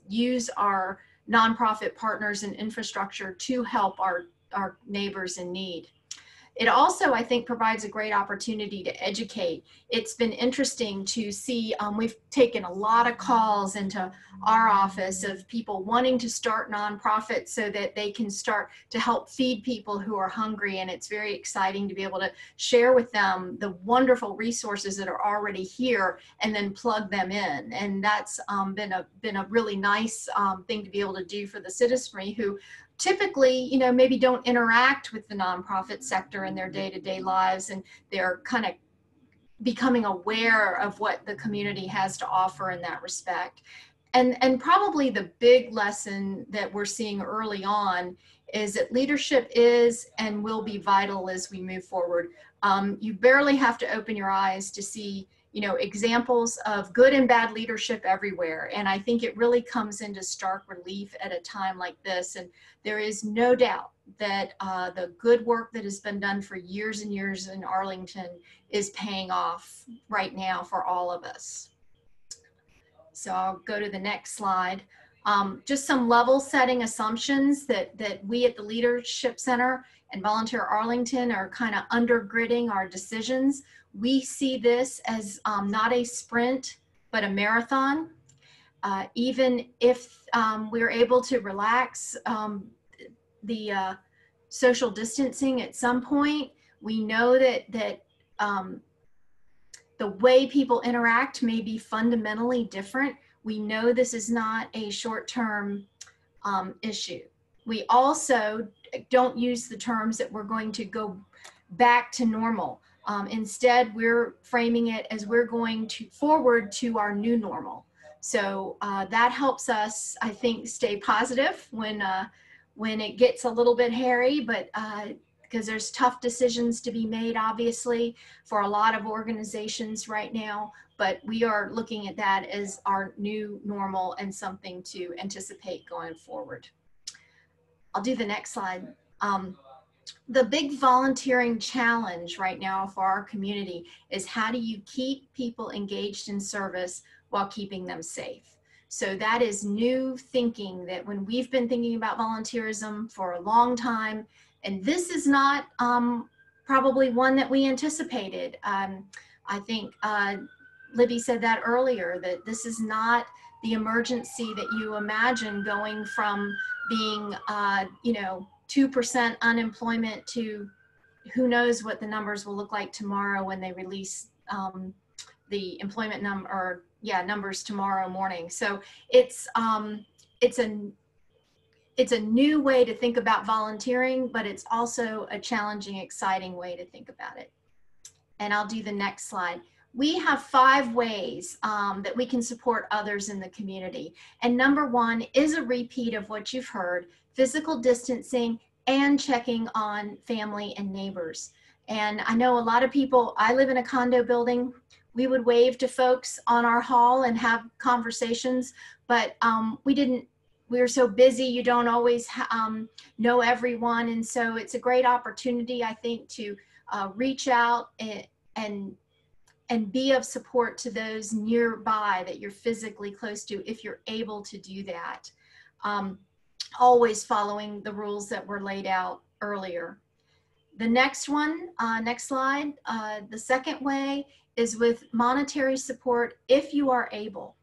use our nonprofit partners and infrastructure to help our neighbors in need. It also, I think, provides a great opportunity to educate. It's been interesting to see, we've taken a lot of calls into our office of people wanting to start nonprofits so that they can start to help feed people who are hungry. And it's very exciting to be able to share with them the wonderful resources that are already here and then plug them in. And that's been a really nice thing to be able to do for the citizenry who typically, maybe don't interact with the nonprofit sector in their day-to-day lives, and they're kind of becoming aware of what the community has to offer in that respect. And probably the big lesson that we're seeing early on is that leadership is and will be vital as we move forward. You barely have to open your eyes to see examples of good and bad leadership everywhere. And I think it really comes into stark relief at a time like this. And there is no doubt that the good work that has been done for years and years in Arlington is paying off right now for all of us. So I'll go to the next slide. Just some level setting assumptions that we at the Leadership Center and Volunteer Arlington are kind of undergirding our decisions. We see this as not a sprint, but a marathon. Even if we're able to relax the social distancing at some point, we know that the way people interact may be fundamentally different. We know this is not a short-term issue. We also don't use the terms that we're going to go back to normal. Instead, we're framing it as we're going to forward to our new normal. So that helps us, I think, stay positive when it gets a little bit hairy, but because there's tough decisions to be made, obviously, for a lot of organizations right now, but we are looking at that as our new normal and something to anticipate going forward. I'll do the next slide. The big volunteering challenge right now for our community is how do you keep people engaged in service while keeping them safe? So that is new thinking that when we've been thinking about volunteerism for a long time, and this is not probably one that we anticipated. I think Libby said that earlier, that this is not the emergency that you imagine going from being, 2% unemployment to who knows what the numbers will look like tomorrow when they release the employment numbers tomorrow morning. So it's a new way to think about volunteering, but it's also a challenging, exciting way to think about it. And I'll do the next slide. We have 5 ways that we can support others in the community. And number 1 is a repeat of what you've heard: physical distancing and checking on family and neighbors. And I know a lot of people, I live in a condo building, we would wave to folks on our hall and have conversations, but we were so busy, you don't always know everyone. And so it's a great opportunity, I think, to reach out and be of support to those nearby that you're physically close to, if you're able to do that. Always following the rules that were laid out earlier. The next one, next slide, the second way is with monetary support if you are able.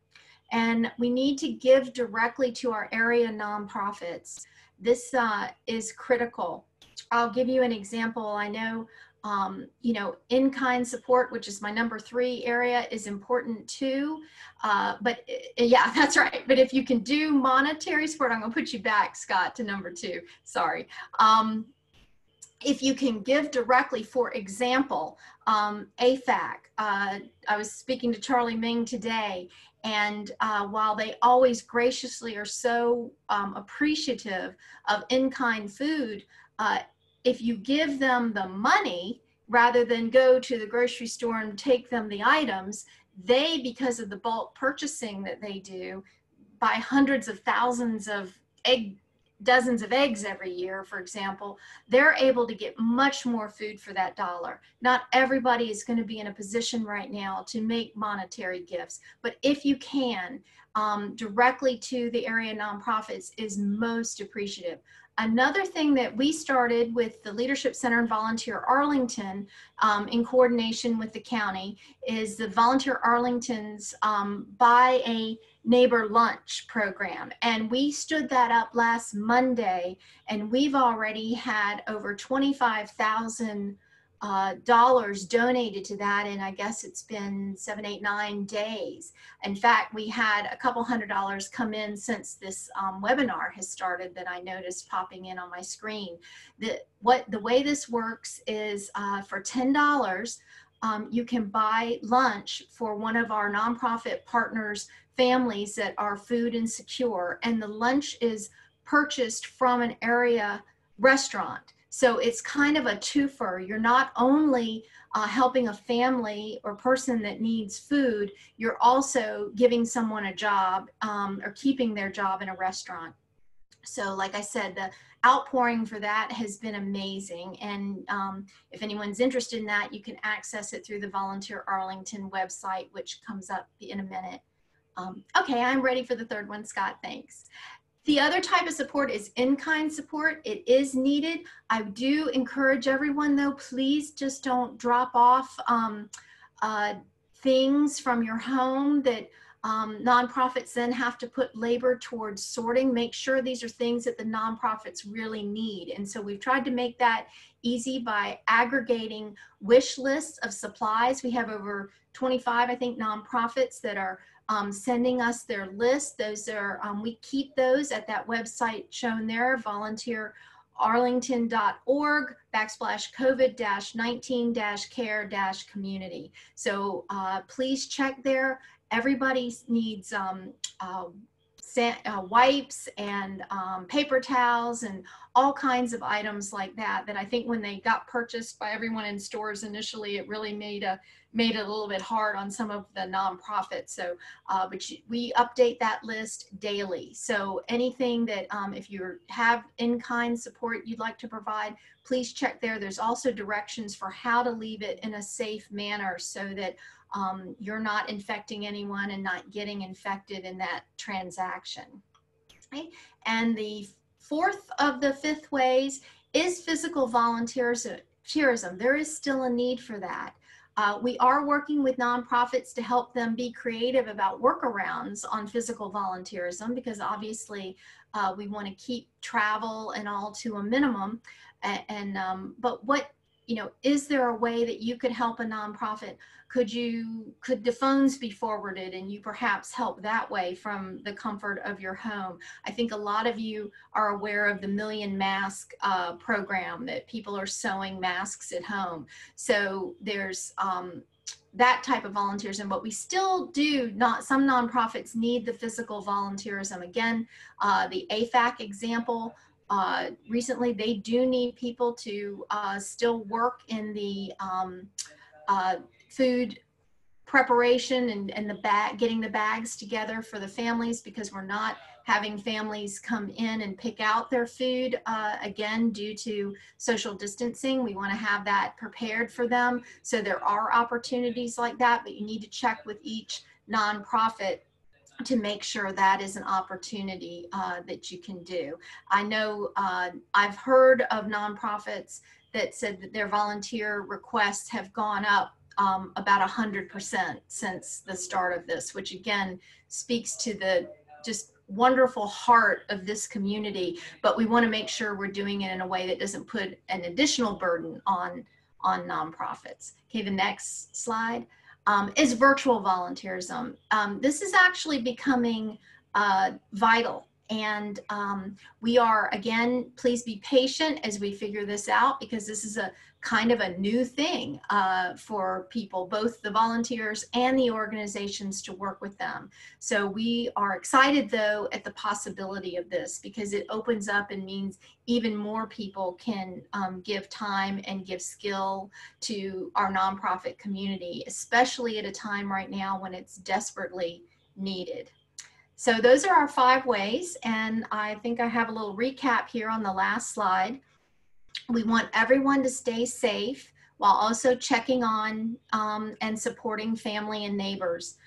And we need to give directly to our area nonprofits. This is critical. I'll give you an example. I know, in-kind support, which is my number 3 area, is important too. But yeah, that's right. But if you can do monetary support, I'm gonna put you back, Scott, to number 2, sorry. If you can give directly, for example, AFAC, I was speaking to Charlie Ming today, and while they always graciously are so appreciative of in-kind food, if you give them the money rather than go to the grocery store and take them the items, they, because of the bulk purchasing that they do, buy hundreds of thousands of dozens of eggs every year, for example, they're able to get much more food for that dollar. Not everybody is going to be in a position right now to make monetary gifts, but if you can, directly to the area nonprofits is most appreciative. Another thing that we started with the Leadership Center and Volunteer Arlington in coordination with the county is the Volunteer Arlington's Buy a Neighbor Lunch program. And we stood that up last Monday, and we've already had over $25,000 donated to that, and I guess it's been 7, 8, 9 days. In fact, we had a couple $100 come in since this webinar has started that I noticed popping in on my screen. The way this works is for $10, you can buy lunch for one of our nonprofit partners' families that are food insecure, and the lunch is purchased from an area restaurant. So it's kind of a twofer. You're not only helping a family or person that needs food, you're also giving someone a job or keeping their job in a restaurant. So like I said, the outpouring for that has been amazing. And if anyone's interested in that, you can access it through the Volunteer Arlington website, which comes up in a minute. Okay, I'm ready for the third one, Scott, thanks. The other type of support is in-kind support. It is needed. I do encourage everyone though, please just don't drop off things from your home that nonprofits then have to put labor towards sorting. Make sure these are things that the nonprofits really need. And so we've tried to make that easy by aggregating wish lists of supplies. We have over 25, I think, nonprofits that are sending us their list. Those are, we keep those at that website shown there, volunteerarlington.org/COVID-19-care-community. So please check there. Everybody needs wipes and paper towels and all kinds of items like that, that I think when they got purchased by everyone in stores initially, it really made it a little bit hard on some of the nonprofits. So, but we update that list daily. So anything that, if you have in-kind support you'd like to provide, please check there. There's also directions for how to leave it in a safe manner so that you're not infecting anyone and not getting infected in that transaction. Okay. And the fourth of the fifth ways is physical volunteerism. There is still a need for that. We are working with nonprofits to help them be creative about workarounds on physical volunteerism, because obviously we want to keep travel and all to a minimum. But what, is there a way that you could help a nonprofit? Could the phones be forwarded and you perhaps help that way from the comfort of your home? I think a lot of you are aware of the Million Mask program, that people are sewing masks at home. So there's that type of volunteerism, but we still do some nonprofits need the physical volunteerism. Again, the AFAC example, recently they do need people to still work in the food preparation and getting the bags together for the families, because we're not having families come in and pick out their food again due to social distancing. We want to have that prepared for them. So there are opportunities like that, but you need to check with each nonprofit to make sure that is an opportunity that you can do. I know I've heard of nonprofits that said that their volunteer requests have gone up about 100% since the start of this, which again speaks to the just wonderful heart of this community. But we want to make sure we're doing it in a way that doesn't put an additional burden on nonprofits. Okay, the next slide is virtual volunteerism. This is actually becoming vital. And we are, again, please be patient as we figure this out, because this is a kind of a new thing for people, both the volunteers and the organizations, to work with them. So we are excited though at the possibility of this, because it opens up and means even more people can give time and give skill to our nonprofit community, especially at a time right now when it's desperately needed. So those are our 5 ways, and I think I have a little recap here on the last slide. We want everyone to stay safe while also checking on and supporting family and neighbors.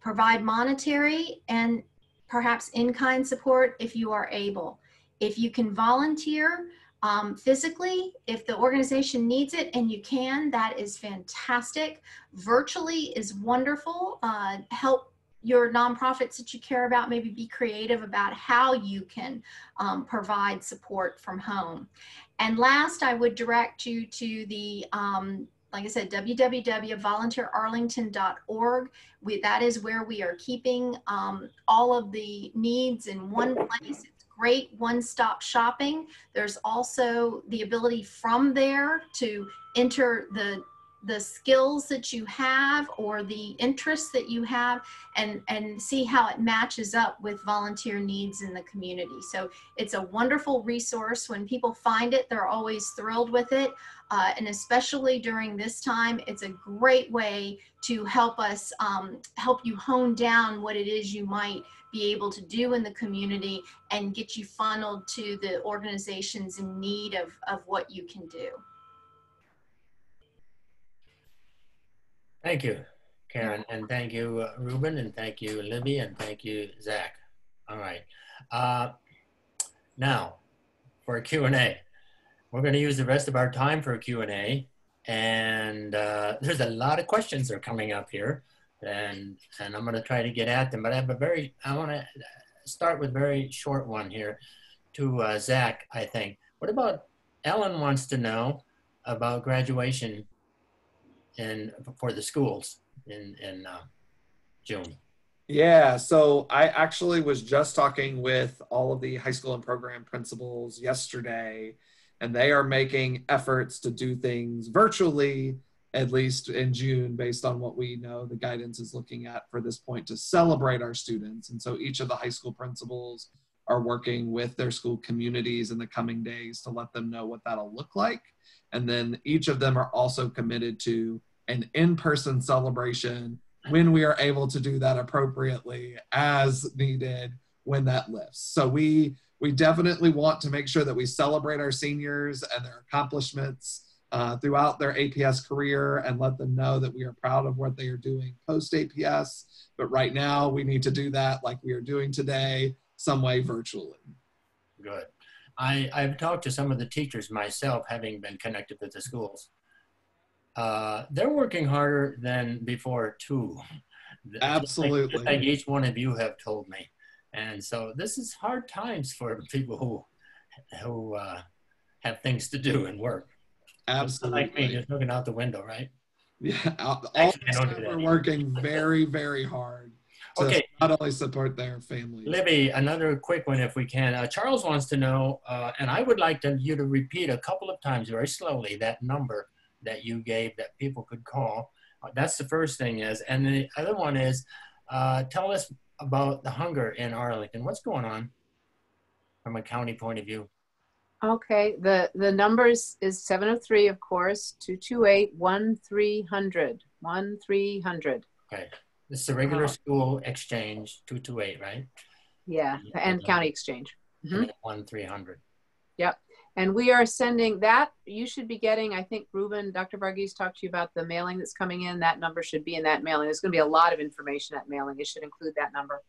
Provide monetary and perhaps in-kind support if you are able. If you can volunteer physically, if the organization needs it and you can, that is fantastic. Virtually is wonderful. Help your nonprofits that you care about maybe be creative about how you can provide support from home. And last, I would direct you to the, like I said, www.volunteerarlington.org. That is where we are keeping all of the needs in one place. It's great one-stop shopping. There's also the ability from there to enter the skills that you have or the interests that you have, and see how it matches up with volunteer needs in the community. So it's a wonderful resource. When people find it, they're always thrilled with it. And especially during this time, it's a great way to help us, help you hone down what it is you might be able to do in the community and get you funneled to the organizations in need of what you can do. Thank you. Karen, and thank you, Ruben, and thank you, Libby, and thank you, Zach. All right. Now, for a Q&A. We're going to use the rest of our time for a Q&A, and there's a lot of questions that are coming up here, and I'm going to try to get at them, but I want to start with a very short one here to Zach, I think. What about, Ellen wants to know about graduation for the schools in June. Yeah, so I actually was just talking with all of the high school and program principals yesterday, and they are making efforts to do things virtually, at least in June, based on what we know the guidance is looking at for this point to celebrate our students. And so each of the high school principals are working with their school communities in the coming days to let them know what that'll look like. And then each of them are also committed to an in-person celebration when we are able to do that appropriately as needed when that lifts. So we definitely want to make sure that we celebrate our seniors and their accomplishments throughout their APS career and let them know that we are proud of what they are doing post APS. But right now we need to do that like we are doing today, some way virtually. Good. I've talked to some of the teachers myself, having been connected with the schools. They're working harder than before too. Absolutely. Just like each one of you have told me. And so this is hard times for people who have things to do and work. Absolutely. Like me, just looking out the window, right? Yeah, all Actually, I the don't do staff that are either. working very, very hard to not only support their families. Libby, another quick one if we can. Charles wants to know, and I would like you to repeat a couple of times very slowly that number that you gave that people could call. That's the first thing is. And the other one is, tell us about the hunger in Arlington. What's going on from a county point of view? Okay, the numbers is 703, of course, 228-1300, 1300. Okay, this is the regular school exchange, 228, right? Yeah, and county exchange. And then 1300. Yep. And we are sending that. You should be getting, I think, Ruben, Dr. Varghese talked to you about the mailing that's coming in. That number should be in that mailing. There's going to be a lot of information at mailing. It should include that number.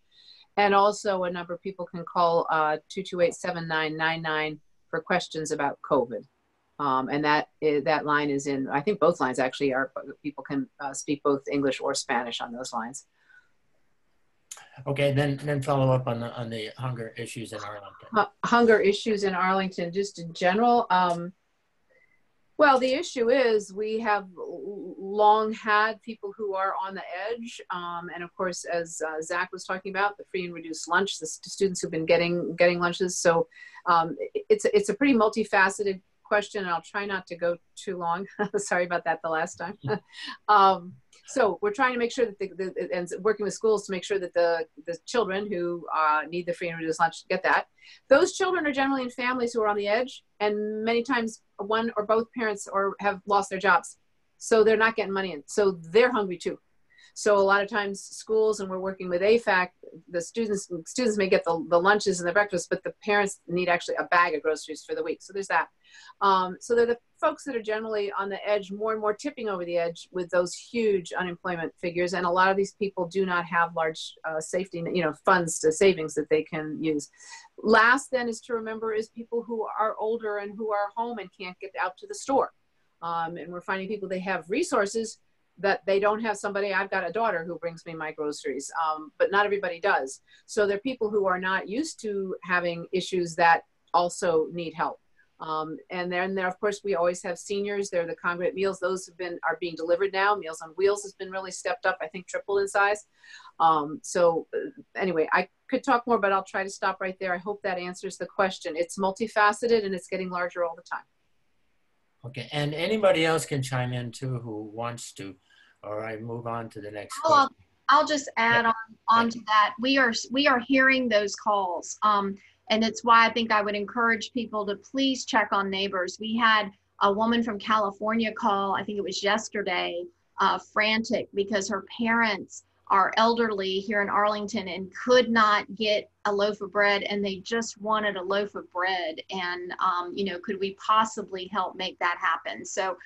And also a number people can call 228-7999 for questions about COVID. And that line is in, I think both lines actually are, people can speak both English or Spanish on those lines. Okay, then follow up on the hunger issues in Arlington. Hunger issues in Arlington, just in general. Well, the issue is we have long had people who are on the edge. And of course, as Zach was talking about, the free and reduced lunch, the students who've been getting lunches. So it's a pretty multifaceted question, and I'll try not to go too long. Sorry about that the last time. So we're trying to make sure that and working with schools to make sure that the children who need the free and reduced lunch get that. Those children are generally in families who are on the edge, and many times one or both parents have lost their jobs. So they're not getting money in. So they're hungry too. So a lot of times schools, and we're working with AFAC, the students may get the lunches and the breakfast, but the parents need actually a bag of groceries for the week. So there's that. So they're the folks that are generally on the edge, more and more tipping over the edge with those huge unemployment figures. And a lot of these people do not have large safety, funds to savings that they can use. Last then is to remember is people who are older and who are home and can't get out to the store. And we're finding people, they have resources that they don't have somebody. I've got a daughter who brings me my groceries, but not everybody does. So there are people who are not used to having issues that also need help. And then there, of course, we always have seniors. They're the congregate meals. Those are being delivered now. Meals on Wheels has been really stepped up, I think tripled in size. So anyway, I could talk more, but I'll try to stop right there. I hope that answers the question. It's multifaceted and it's getting larger all the time. Okay, and anybody else can chime in too who wants to, or I move on to the next question. I'll just add on to that. We are hearing those calls. And it's why I think I would encourage people to please check on neighbors. We had a woman from California call, I think it was yesterday, frantic because her parents are elderly here in Arlington and could not get a loaf of bread, and they just wanted a loaf of bread. And, could we possibly help make that happen? So,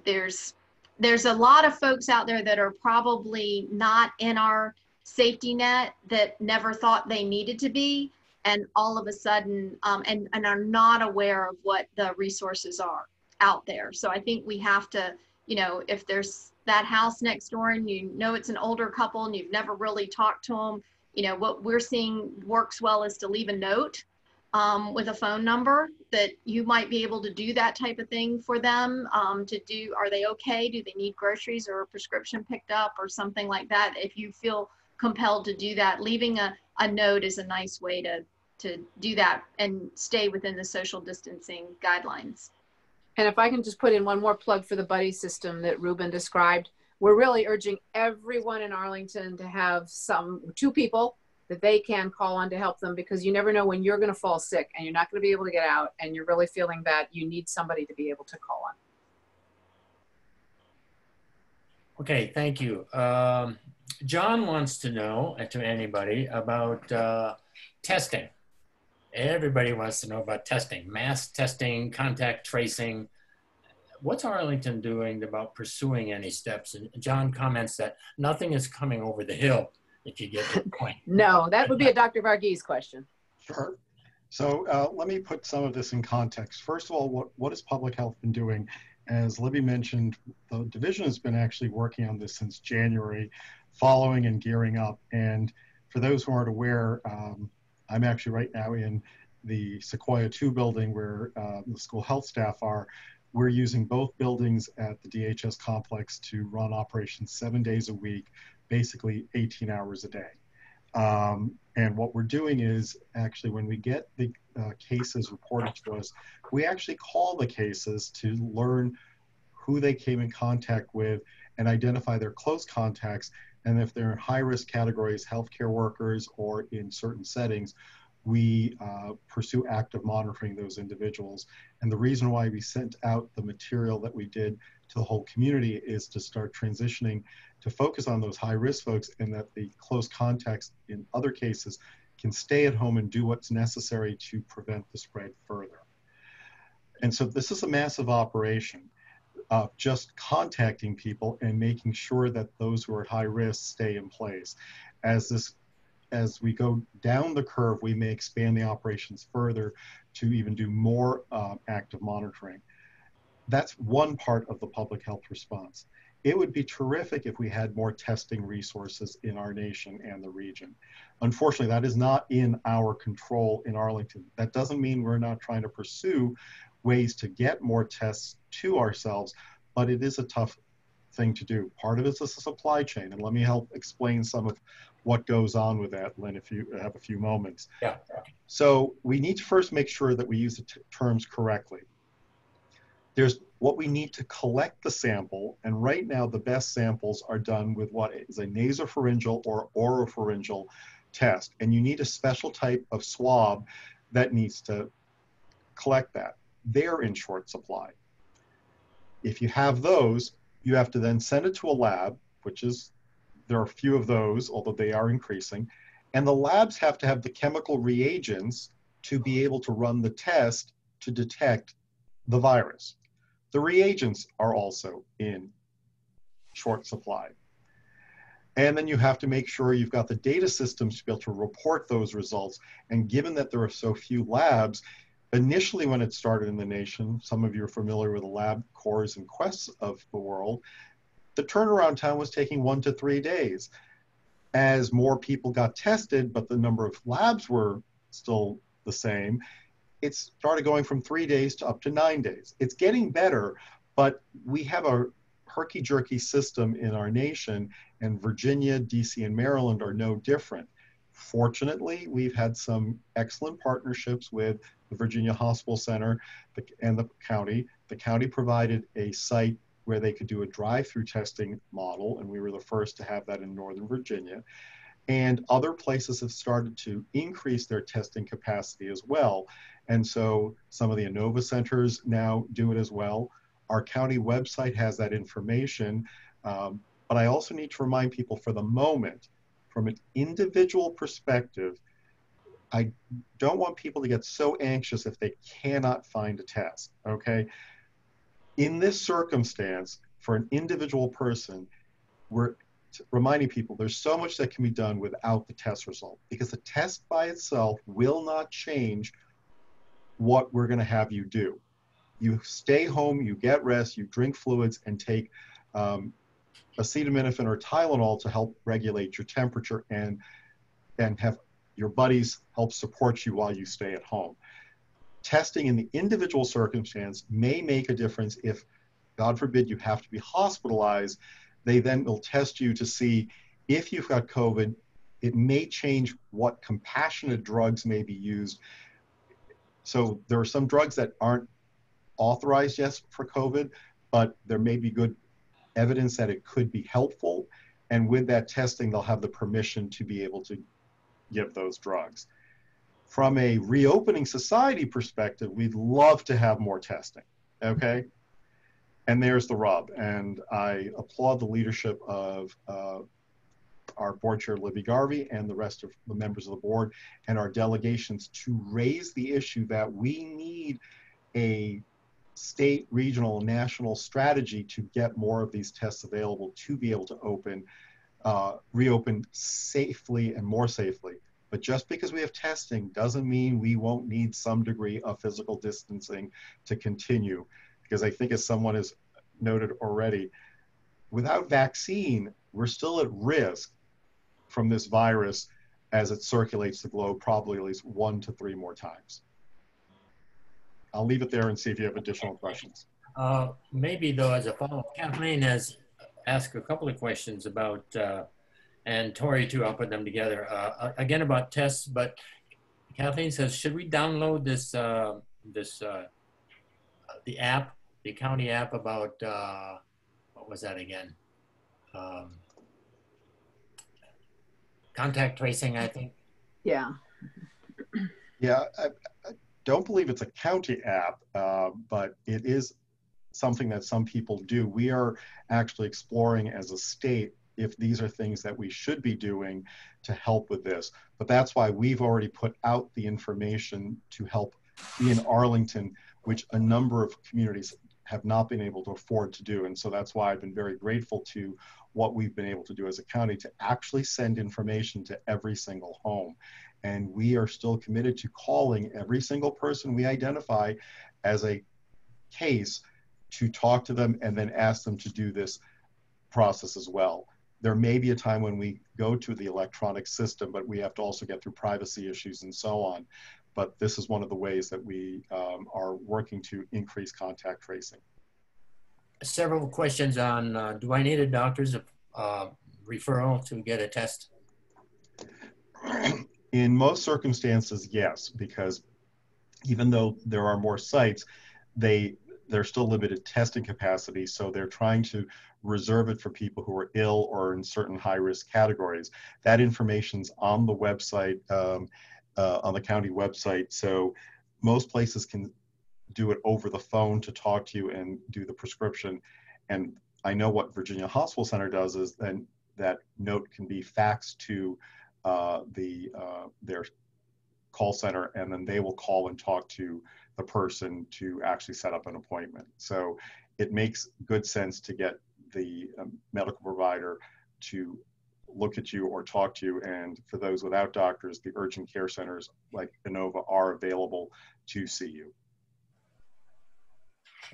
there's there's a lot of folks out there that are probably not in our safety net, that never thought they needed to be, and all of a sudden, and are not aware of what the resources are out there. So I think we have to, you know, if there's that house next door and you know it's an older couple and you've never really talked to them, you know, what we're seeing works well is to leave a note with a phone number, that you might be able to do that type of thing for them, to do, are they okay? Do they need groceries or a prescription picked up or something like that? If you feel compelled to do that, leaving a note is a nice way to do that and stay within the social distancing guidelines. And if I can just put in one more plug for the buddy system that Ruben described, we're really urging everyone in Arlington to have two people that they can call on to help them, because you never know when you're going to fall sick and you're not going to be able to get out and you're really feeling that you need somebody to be able to call on. Okay, thank you. John wants to know, to anybody, about testing. Everybody wants to know about testing, mass testing, contact tracing. What's Arlington doing about pursuing any steps? And John comments that nothing is coming over the hill, if you get the point. No, that would be a Dr. Varghese question. Sure. So let me put some of this in context. First of all, what has public health been doing? As Libby mentioned, the division has been actually working on this since January, following and gearing up. And for those who aren't aware, I'm actually right now in the Sequoia 2 building where the school health staff are. We're using both buildings at the DHS complex to run operations 7 days a week, basically 18 hours a day. And what we're doing is actually, when we get the cases reported to us, we actually call the cases to learn who they came in contact with and identify their close contacts. And if they're in high-risk categories, healthcare workers, or in certain settings, we pursue active monitoring those individuals. And the reason why we sent out the material that we did to the whole community is to start transitioning to focus on those high-risk folks, and that the close contacts in other cases can stay at home and do what's necessary to prevent the spread further. And so this is a massive operation of just contacting people and making sure that those who are at high risk stay in place. As we go down the curve, we may expand the operations further to even do more active monitoring. That's one part of the public health response. It would be terrific if we had more testing resources in our nation and the region. Unfortunately, that is not in our control in Arlington. That doesn't mean we're not trying to pursue ways to get more tests to ourselves, but it is a tough thing to do. Part of it is a supply chain, and let me help explain some of what goes on with that, Lynn, if you have a few moments. Yeah. So we need to first make sure that we use the terms correctly. There's what we need to collect the sample, and right now the best samples are done with what is a nasopharyngeal or oropharyngeal test, and you need a special type of swab that needs to collect that. They're in short supply. If you have those, you have to then send it to a lab, which is, there are a few of those, although they are increasing, and the labs have to have the chemical reagents to be able to run the test to detect the virus. The reagents are also in short supply. And then you have to make sure you've got the data systems to be able to report those results. And given that there are so few labs, initially when it started in the nation, some of you are familiar with the LabCorps and Quests of the world, the turnaround time was taking 1 to 3 days. As more people got tested, but the number of labs were still the same, it started going from 3 days to up to 9 days. It's getting better, but we have a herky-jerky system in our nation, and Virginia, DC, and Maryland are no different. Fortunately, we've had some excellent partnerships with the Virginia Hospital Center and the county. The county provided a site where they could do a drive-through testing model, and we were the first to have that in Northern Virginia. And other places have started to increase their testing capacity as well. And so some of the Inova centers now do it as well. Our county website has that information. But I also need to remind people, for the moment, from an individual perspective, I don't want people to get so anxious if they cannot find a test, okay? In this circumstance, for an individual person, we're reminding people there's so much that can be done without the test result, because the test by itself will not change what we're going to have you do. You stay home, you get rest, you drink fluids, and take acetaminophen or Tylenol to help regulate your temperature, and have your buddies help support you while you stay at home. Testing in the individual circumstance may make a difference. If, God forbid, you have to be hospitalized, they then will test you to see if you've got COVID. It may change what compassionate drugs may be used. So there are some drugs that aren't authorized yet for COVID, but there may be good evidence that it could be helpful. And with that testing, they'll have the permission to be able to give those drugs. From a reopening society perspective, we'd love to have more testing, okay? And there's the rub. And I applaud the leadership of our board chair, Libby Garvey, and the rest of the members of the board and our delegations to raise the issue that we need a state, regional, national strategy to get more of these tests available to be able to reopen safely and more safely. But just because we have testing doesn't mean we won't need some degree of physical distancing to continue. Because I think, as someone has noted already, without vaccine, we're still at risk from this virus as it circulates the globe, probably at least 1 to 3 more times. I'll leave it there and see if you have additional questions. Maybe though, as a follow-up, Kathleen has asked a couple of questions about, and Tori too, I'll put them together, again about tests, but Kathleen says, should we download this, the app, the county app about, what was that again? Contact tracing, I think. Yeah. Yeah, I don't believe it's a county app, but it is something that some people do. We are actually exploring as a state if these are things that we should be doing to help with this. But that's why we've already put out the information to help in Arlington, which a number of communities have not been able to afford to do. And so that's why I've been very grateful to what we've been able to do as a county to actually send information to every single home. And we are still committed to calling every single person we identify as a case to talk to them and then ask them to do this process as well. There may be a time when we go to the electronic system, but we have to also get through privacy issues and so on. But this is one of the ways that we are working to increase contact tracing. Several questions on, do I need a doctor's referral to get a test? In most circumstances, yes, because even though there are more sites, they're still limited testing capacity, so they're trying to reserve it for people who are ill or in certain high-risk categories. That information's on the website, on the county website, so most places can do it over the phone to talk to you and do the prescription. And I know what Virginia Hospital Center does is then that note can be faxed to their call center, and then they will call and talk to the person to actually set up an appointment. So it makes good sense to get the medical provider to look at you or talk to you. And for those without doctors, the urgent care centers like Inova are available to see you.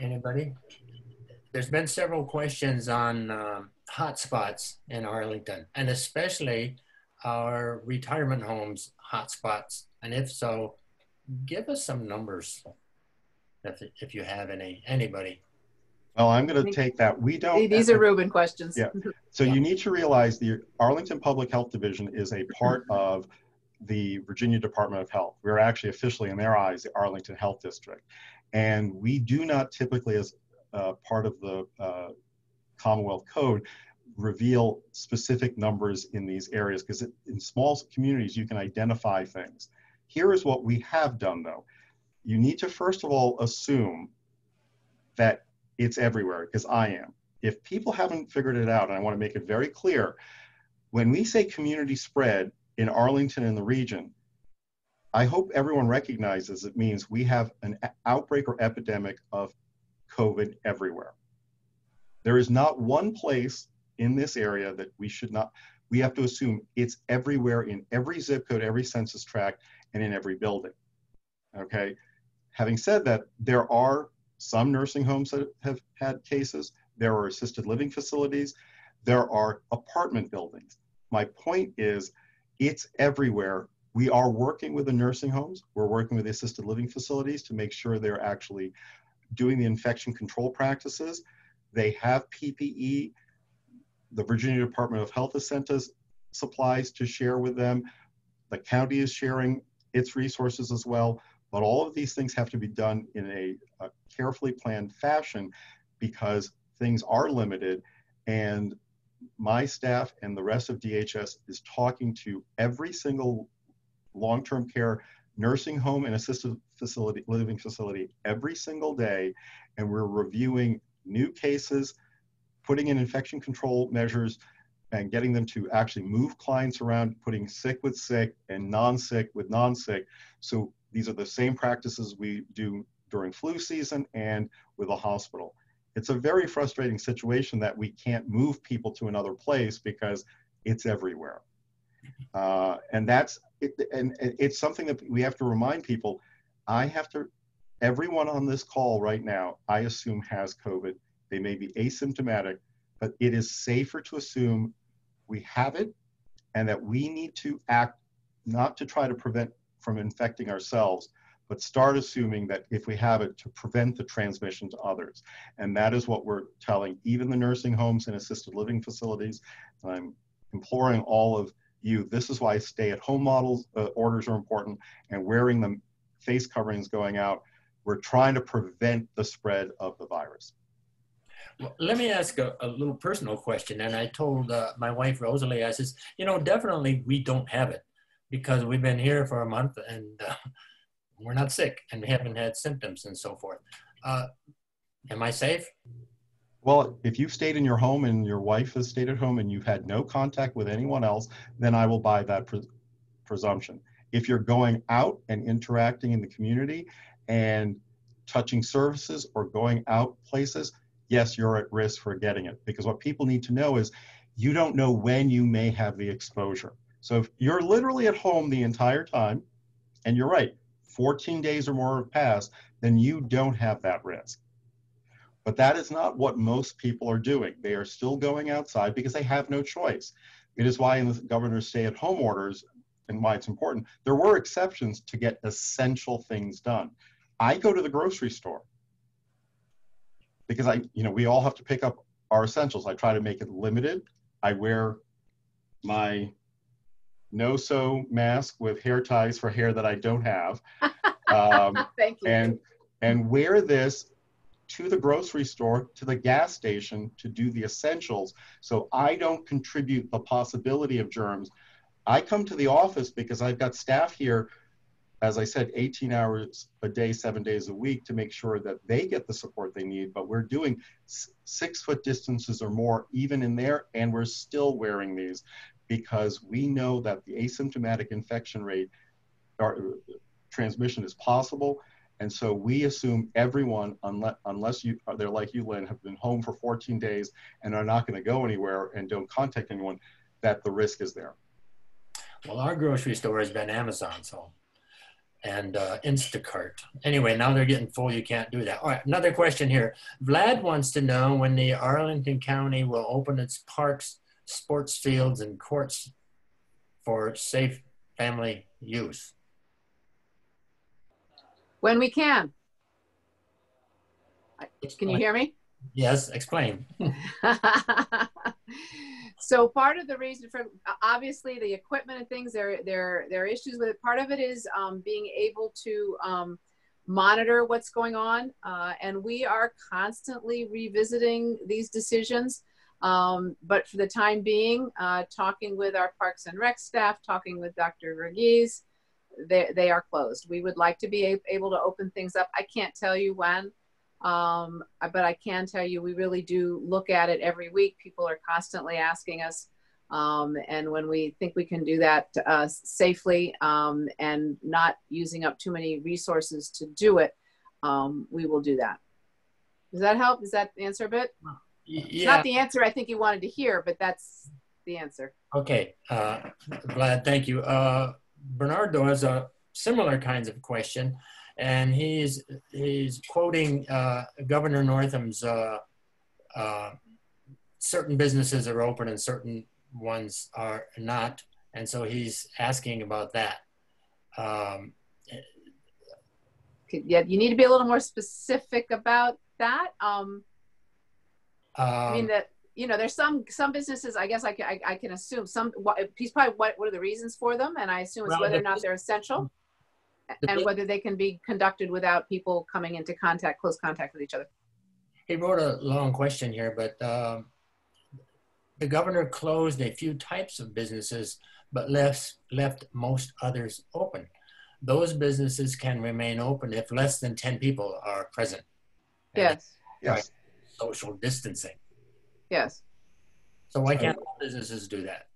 Anybody? There's been several questions on hotspots in Arlington, and especially our retirement homes hotspots. And if so, give us some numbers if you have anybody. Well, I'm going to take that. We don't. These are Ruben questions. Yeah. So you need to realize the Arlington Public Health Division is a part of the Virginia Department of Health. We're actually officially, in their eyes, the Arlington Health District. And we do not typically, as part of the Commonwealth Code, reveal specific numbers in these areas, because in small communities, you can identify things. Here is what we have done, though. You need to, first of all, assume that it's everywhere, because I am. If people haven't figured it out, and I want to make it very clear, when we say community spread in Arlington and the region, I hope everyone recognizes it means we have an outbreak or epidemic of COVID everywhere. There is not one place in this area that we have to assume it's everywhere in every zip code, every census tract, and in every building, okay? Having said that, there are some nursing homes that have had cases. There are assisted living facilities. There are apartment buildings. My point is, it's everywhere. We are working with the nursing homes. We're working with the assisted living facilities to make sure they're actually doing the infection control practices. They have PPE. The Virginia Department of Health has sent us supplies to share with them. The county is sharing its resources as well. But all of these things have to be done in a carefully planned fashion because things are limited. And my staff and the rest of DHS is talking to every single long-term care nursing home and assisted living facility every single day. And we're reviewing new cases, putting in infection control measures, and getting them to actually move clients around, putting sick with sick and non-sick with non-sick. So these are the same practices we do during flu season and with a hospital. It's a very frustrating situation that we can't move people to another place because it's everywhere. And that's it, and it's something that we have to remind people. Everyone on this call right now, I assume has COVID. They may be asymptomatic, but it is safer to assume we have it and that we need to act not to try to prevent from infecting ourselves, but start assuming that if we have it, to prevent the transmission to others. And that is what we're telling even the nursing homes and assisted living facilities. And I'm imploring all of you, this is why stay-at-home orders are important, and wearing the face coverings going out. We're trying to prevent the spread of the virus. Well, let me ask a little personal question. And I told my wife, Rosalie, I says, you know, definitely we don't have it because we've been here for a month and we're not sick and we haven't had symptoms and so forth. Am I safe? Well, if you've stayed in your home and your wife has stayed at home and you've had no contact with anyone else, then I will buy that presumption. If you're going out and interacting in the community and touching services or going out places, yes, you're at risk for getting it. Because what people need to know is you don't know when you may have the exposure. So if you're literally at home the entire time, and you're right, 14 days or more have passed, then you don't have that risk. But that is not what most people are doing. They are still going outside because they have no choice. It is why in the governor's stay-at-home orders, and why it's important, there were exceptions to get essential things done. I go to the grocery store because we all have to pick up our essentials. I try to make it limited. I wear my no-sew mask with hair ties for hair that I don't have. Thank you. And wear this to the grocery store, to the gas station, to do the essentials, so I don't contribute the possibility of germs. I come to the office because I've got staff here, as I said, 18 hours a day, 7 days a week, to make sure that they get the support they need. But we're doing 6 foot distances or more even in there, and we're still wearing these because we know that the asymptomatic infection rate or transmission is possible. And so we assume everyone, unless they're like you, Lynn, have been home for 14 days and are not going to go anywhere and don't contact anyone, that the risk is there. Well, our grocery store has been Amazon, and Instacart. Anyway, now they're getting full. You can't do that. All right, another question here. Vlad wants to know when the Arlington County will open its parks, sports fields, and courts for safe family use. When we can. Can you hear me? Yes, explain. So part of the reason for, obviously the equipment and things, there are issues with it. Part of it is being able to monitor what's going on. And we are constantly revisiting these decisions. But for the time being, talking with our Parks and Rec staff, talking with Dr. Verghese, they are closed. We would like to be able to open things up. I can't tell you when, but I can tell you we really do look at it every week. People are constantly asking us. And when we think we can do that safely and not using up too many resources to do it, we will do that. Does that help? Does that answer a bit? It's Yeah. not the answer I think you wanted to hear, but that's the answer. Okay. Vlad, thank you. Bernardo has a similar kinds of question, and he's quoting Governor Northam's certain businesses are open and certain ones are not, and so he's asking about that. Yeah, you need to be a little more specific about that. I mean that, you know, there's some businesses, I guess I can assume he's probably what are the reasons for them, and I assume it's whether or not they're essential and whether they can be conducted without people coming into close contact with each other. He wrote a long question here, but the governor closed a few types of businesses, but left most others open. Those businesses can remain open if less than 10 people are present. Yes. Yes. Social distancing. Yes. So why can't all businesses do that?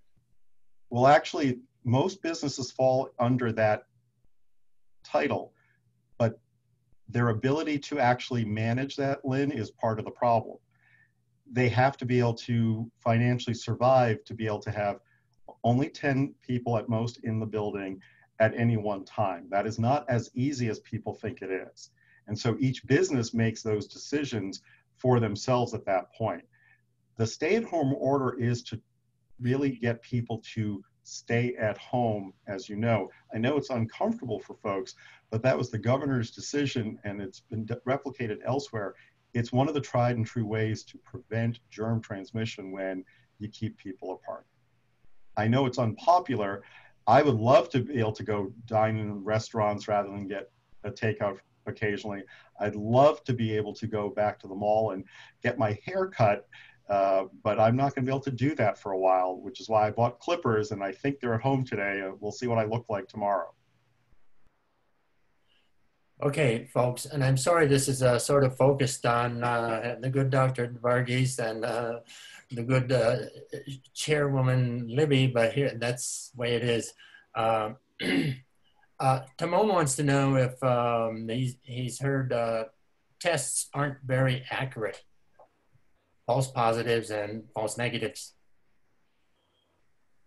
Well, actually, most businesses fall under that title, but their ability to actually manage that, Lynn, is part of the problem. They have to be able to financially survive to be able to have only 10 people at most in the building at any one time. That is not as easy as people think it is. And so each business makes those decisions for themselves at that point. The stay-at-home order is to really get people to stay at home, as you know. I know it's uncomfortable for folks, but that was the governor's decision, and it's been replicated elsewhere. It's one of the tried and true ways to prevent germ transmission when you keep people apart. I know it's unpopular. I would love to be able to go dine in restaurants rather than get a takeout occasionally. I'd love to be able to go back to the mall and get my hair cut, but I'm not going to be able to do that for a while, which is why I bought clippers, and I think they're at home today. We'll see what I look like tomorrow. Okay, folks, and I'm sorry this is sort of focused on the good Dr. Varghese and the good chairwoman Libby, but here, that's the way it is. Timon wants to know if he's heard tests aren't very accurate, false positives and false negatives.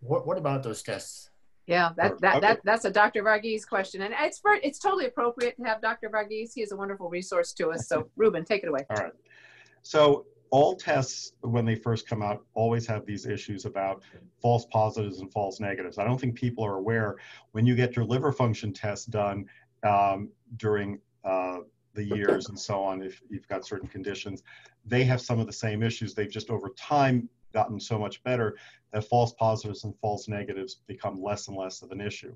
What about those tests? Yeah, that's a Dr. Varghese question, and it's totally appropriate to have Dr. Varghese. He is a wonderful resource to us. So, Ruben, take it away. All right. So all tests, when they first come out, always have these issues about false positives and false negatives. I don't think people are aware when you get your liver function test done during the years and so on, if you've got certain conditions, they have some of the same issues. They've just over time gotten so much better that false positives and false negatives become less and less of an issue.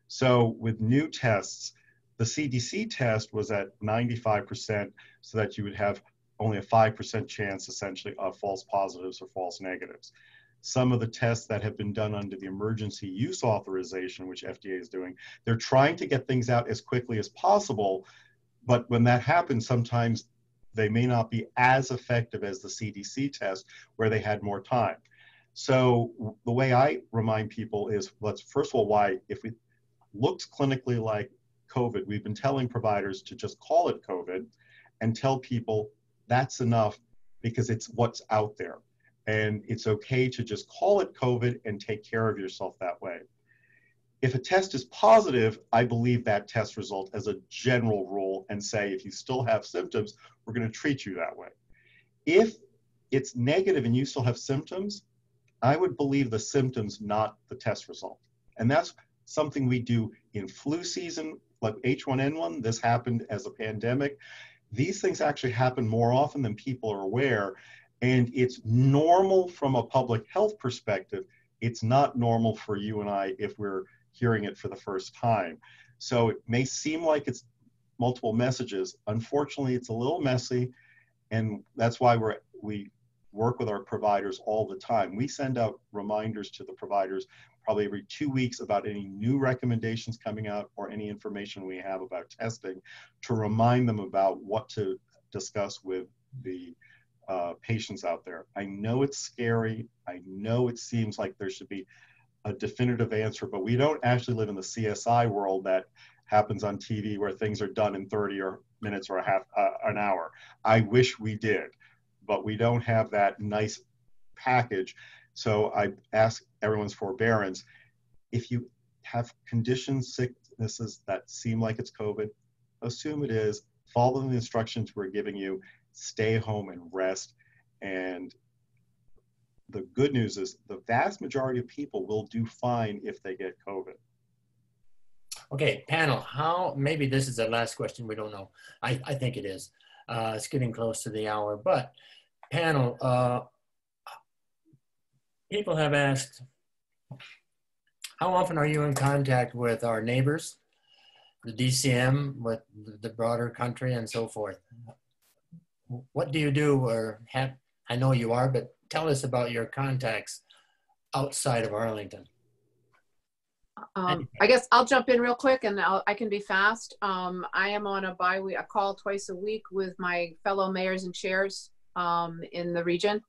So with new tests, the CDC test was at 95% so that you would have only a 5% chance essentially of false positives or false negatives. Some of the tests that have been done under the emergency use authorization, which FDA is doing, they're trying to get things out as quickly as possible, but when that happens, sometimes they may not be as effective as the CDC test where they had more time. So the way I remind people is, let's first of all, why if it looks clinically like COVID, we've been telling providers to just call it COVID and tell people that's enough because it's what's out there. And it's okay to just call it COVID and take care of yourself that way. If a test is positive, I believe that test result as a general rule and say, if you still have symptoms, we're going to treat you that way. If it's negative and you still have symptoms, I would believe the symptoms, not the test result. And that's something we do in flu season, like H1N1. This happened as a pandemic. These things actually happen more often than people are aware. And it's normal from a public health perspective. It's not normal for you and I if we're hearing it for the first time. So it may seem like it's multiple messages. Unfortunately, it's a little messy. And that's why we work with our providers all the time. We send out reminders to the providers probably every 2 weeks about any new recommendations coming out or any information we have about testing to remind them about what to discuss with the patients out there. I know it's scary. I know it seems like there should be a definitive answer, but we don't actually live in the CSI world that happens on TV where things are done in 30 minutes or an hour. I wish we did. but we don't have that nice package. So I ask everyone's forbearance. If you have conditions, sicknesses that seem like it's COVID, assume it is, follow the instructions we're giving you, stay home and rest. And the good news is the vast majority of people will do fine if they get COVID. Okay, panel, how, maybe this is the last question, we don't know. I think it is. It's getting close to the hour, but panel, people have asked, how often are you in contact with our neighbors, the DCM, with the broader country and so forth? What do you do, or have, I know you are, but tell us about your contacts outside of Arlington. I guess I'll jump in real quick, and I can be fast. I am on a a call twice a week with my fellow mayors and chairs in the region.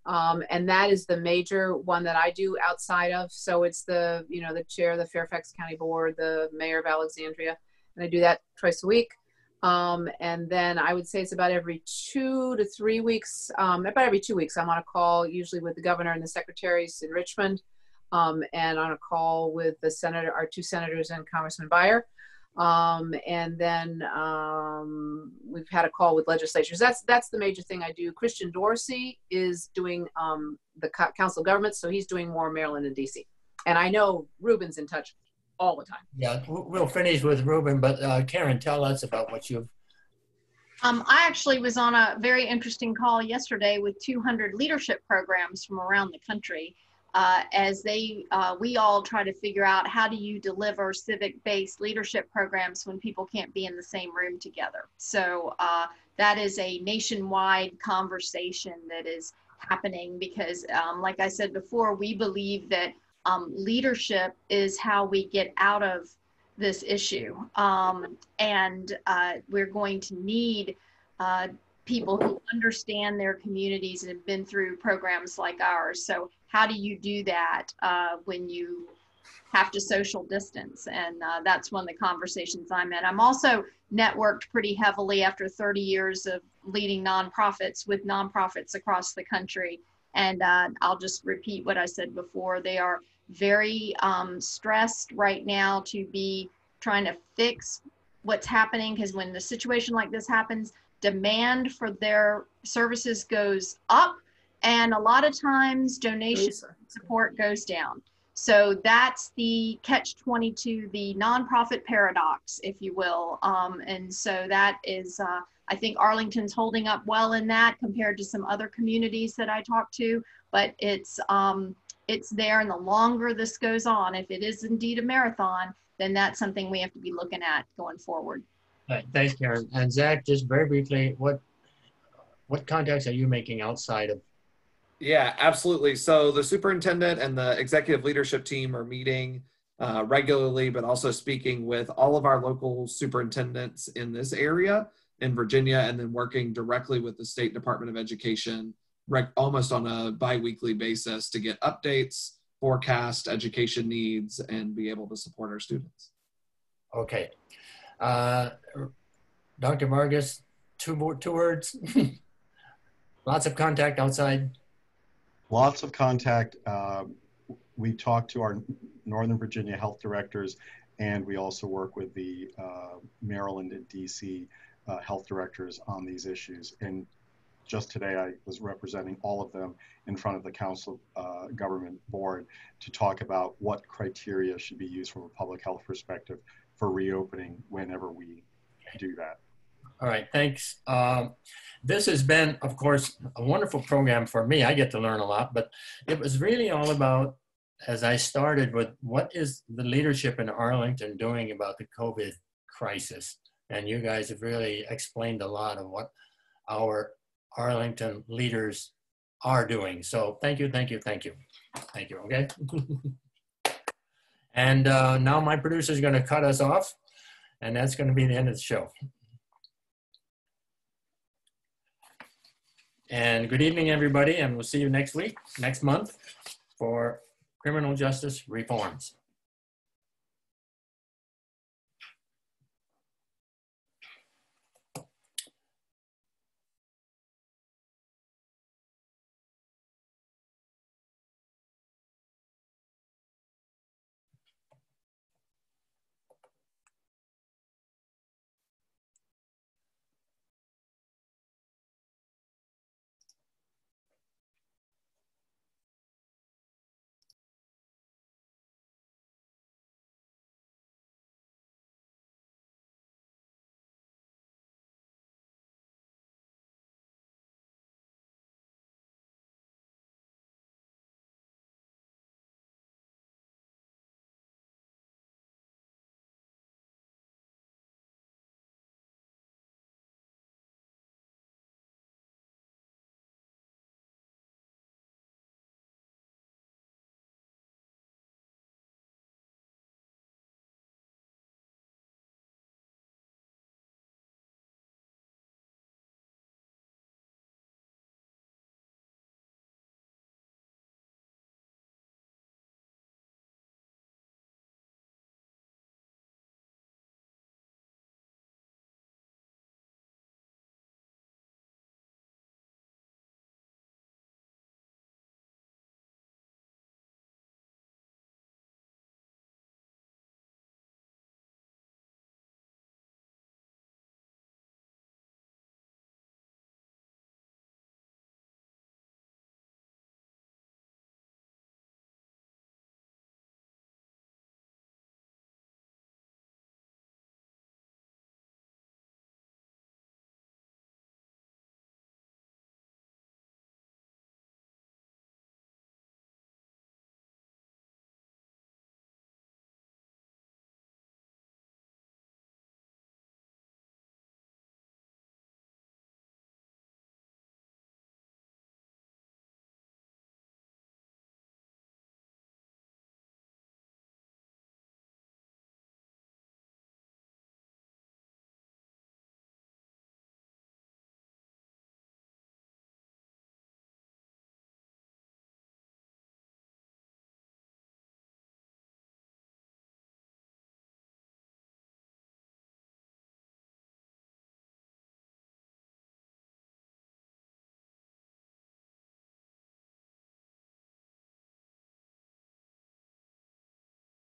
And that is the major one that I do outside of. So it's the, you know, the chair of the Fairfax County Board, the mayor of Alexandria, and I do that twice a week. And then I would say it's about every 2 to 3 weeks, about every 2 weeks, I'm on a call usually with the governor and the secretaries in Richmond, and on a call with the senator, our 2 senators and Congressman Beyer. And then we've had a call with legislatures. That's the major thing I do. Christian Dorsey is doing the Council of Governments, so he's doing more Maryland and DC. And I know Ruben's in touch all the time. Yeah, we'll finish with Ruben, but Karen, tell us about what you've... I actually was on a very interesting call yesterday with 200 leadership programs from around the country. As we all try to figure out how do you deliver civic-based leadership programs when people can't be in the same room together. So that is a nationwide conversation that is happening because, like I said before, we believe that leadership is how we get out of this issue. And we're going to need people who understand their communities and have been through programs like ours. So how do you do that when you have to social distance? And that's one of the conversations I'm in. I'm also networked pretty heavily after 30 years of leading nonprofits with nonprofits across the country. And I'll just repeat what I said before. They are very stressed right now to be trying to fix what's happening, because when the situation like this happens, demand for their services goes up, and a lot of times donation support goes down. So that's the catch-22, the nonprofit paradox, if you will. And so that is, I think Arlington's holding up well in that compared to some other communities that I talk to, but it's there, and the longer this goes on, if it is indeed a marathon, then that's something we have to be looking at going forward. Thanks, Karen. And Zach, just very briefly, what contacts are you making outside of? Yeah, absolutely. So the superintendent and the executive leadership team are meeting regularly, but also speaking with all of our local superintendents in this area in Virginia, and then working directly with the State Department of Education almost on a bi-weekly basis to get updates, forecast education needs, and be able to support our students. Okay. Dr. Vargas, two words. Lots of contact outside. Lots of contact. We talk to our Northern Virginia health directors, and we also work with the Maryland and DC health directors on these issues. And just today, I was representing all of them in front of the Council Government Board to talk about what criteria should be used from a public health perspective for reopening whenever we do that. All right, thanks. This has been, of course, a wonderful program for me. I get to learn a lot, but it was really all about, as I started with, what is the leadership in Arlington doing about the COVID crisis? And you guys have really explained a lot of what our Arlington leaders are doing. So thank you, thank you, thank you. Thank you, okay? And now my producer is going to cut us off, and that's going to be the end of the show. And good evening, everybody, and we'll see you next month for criminal justice reforms.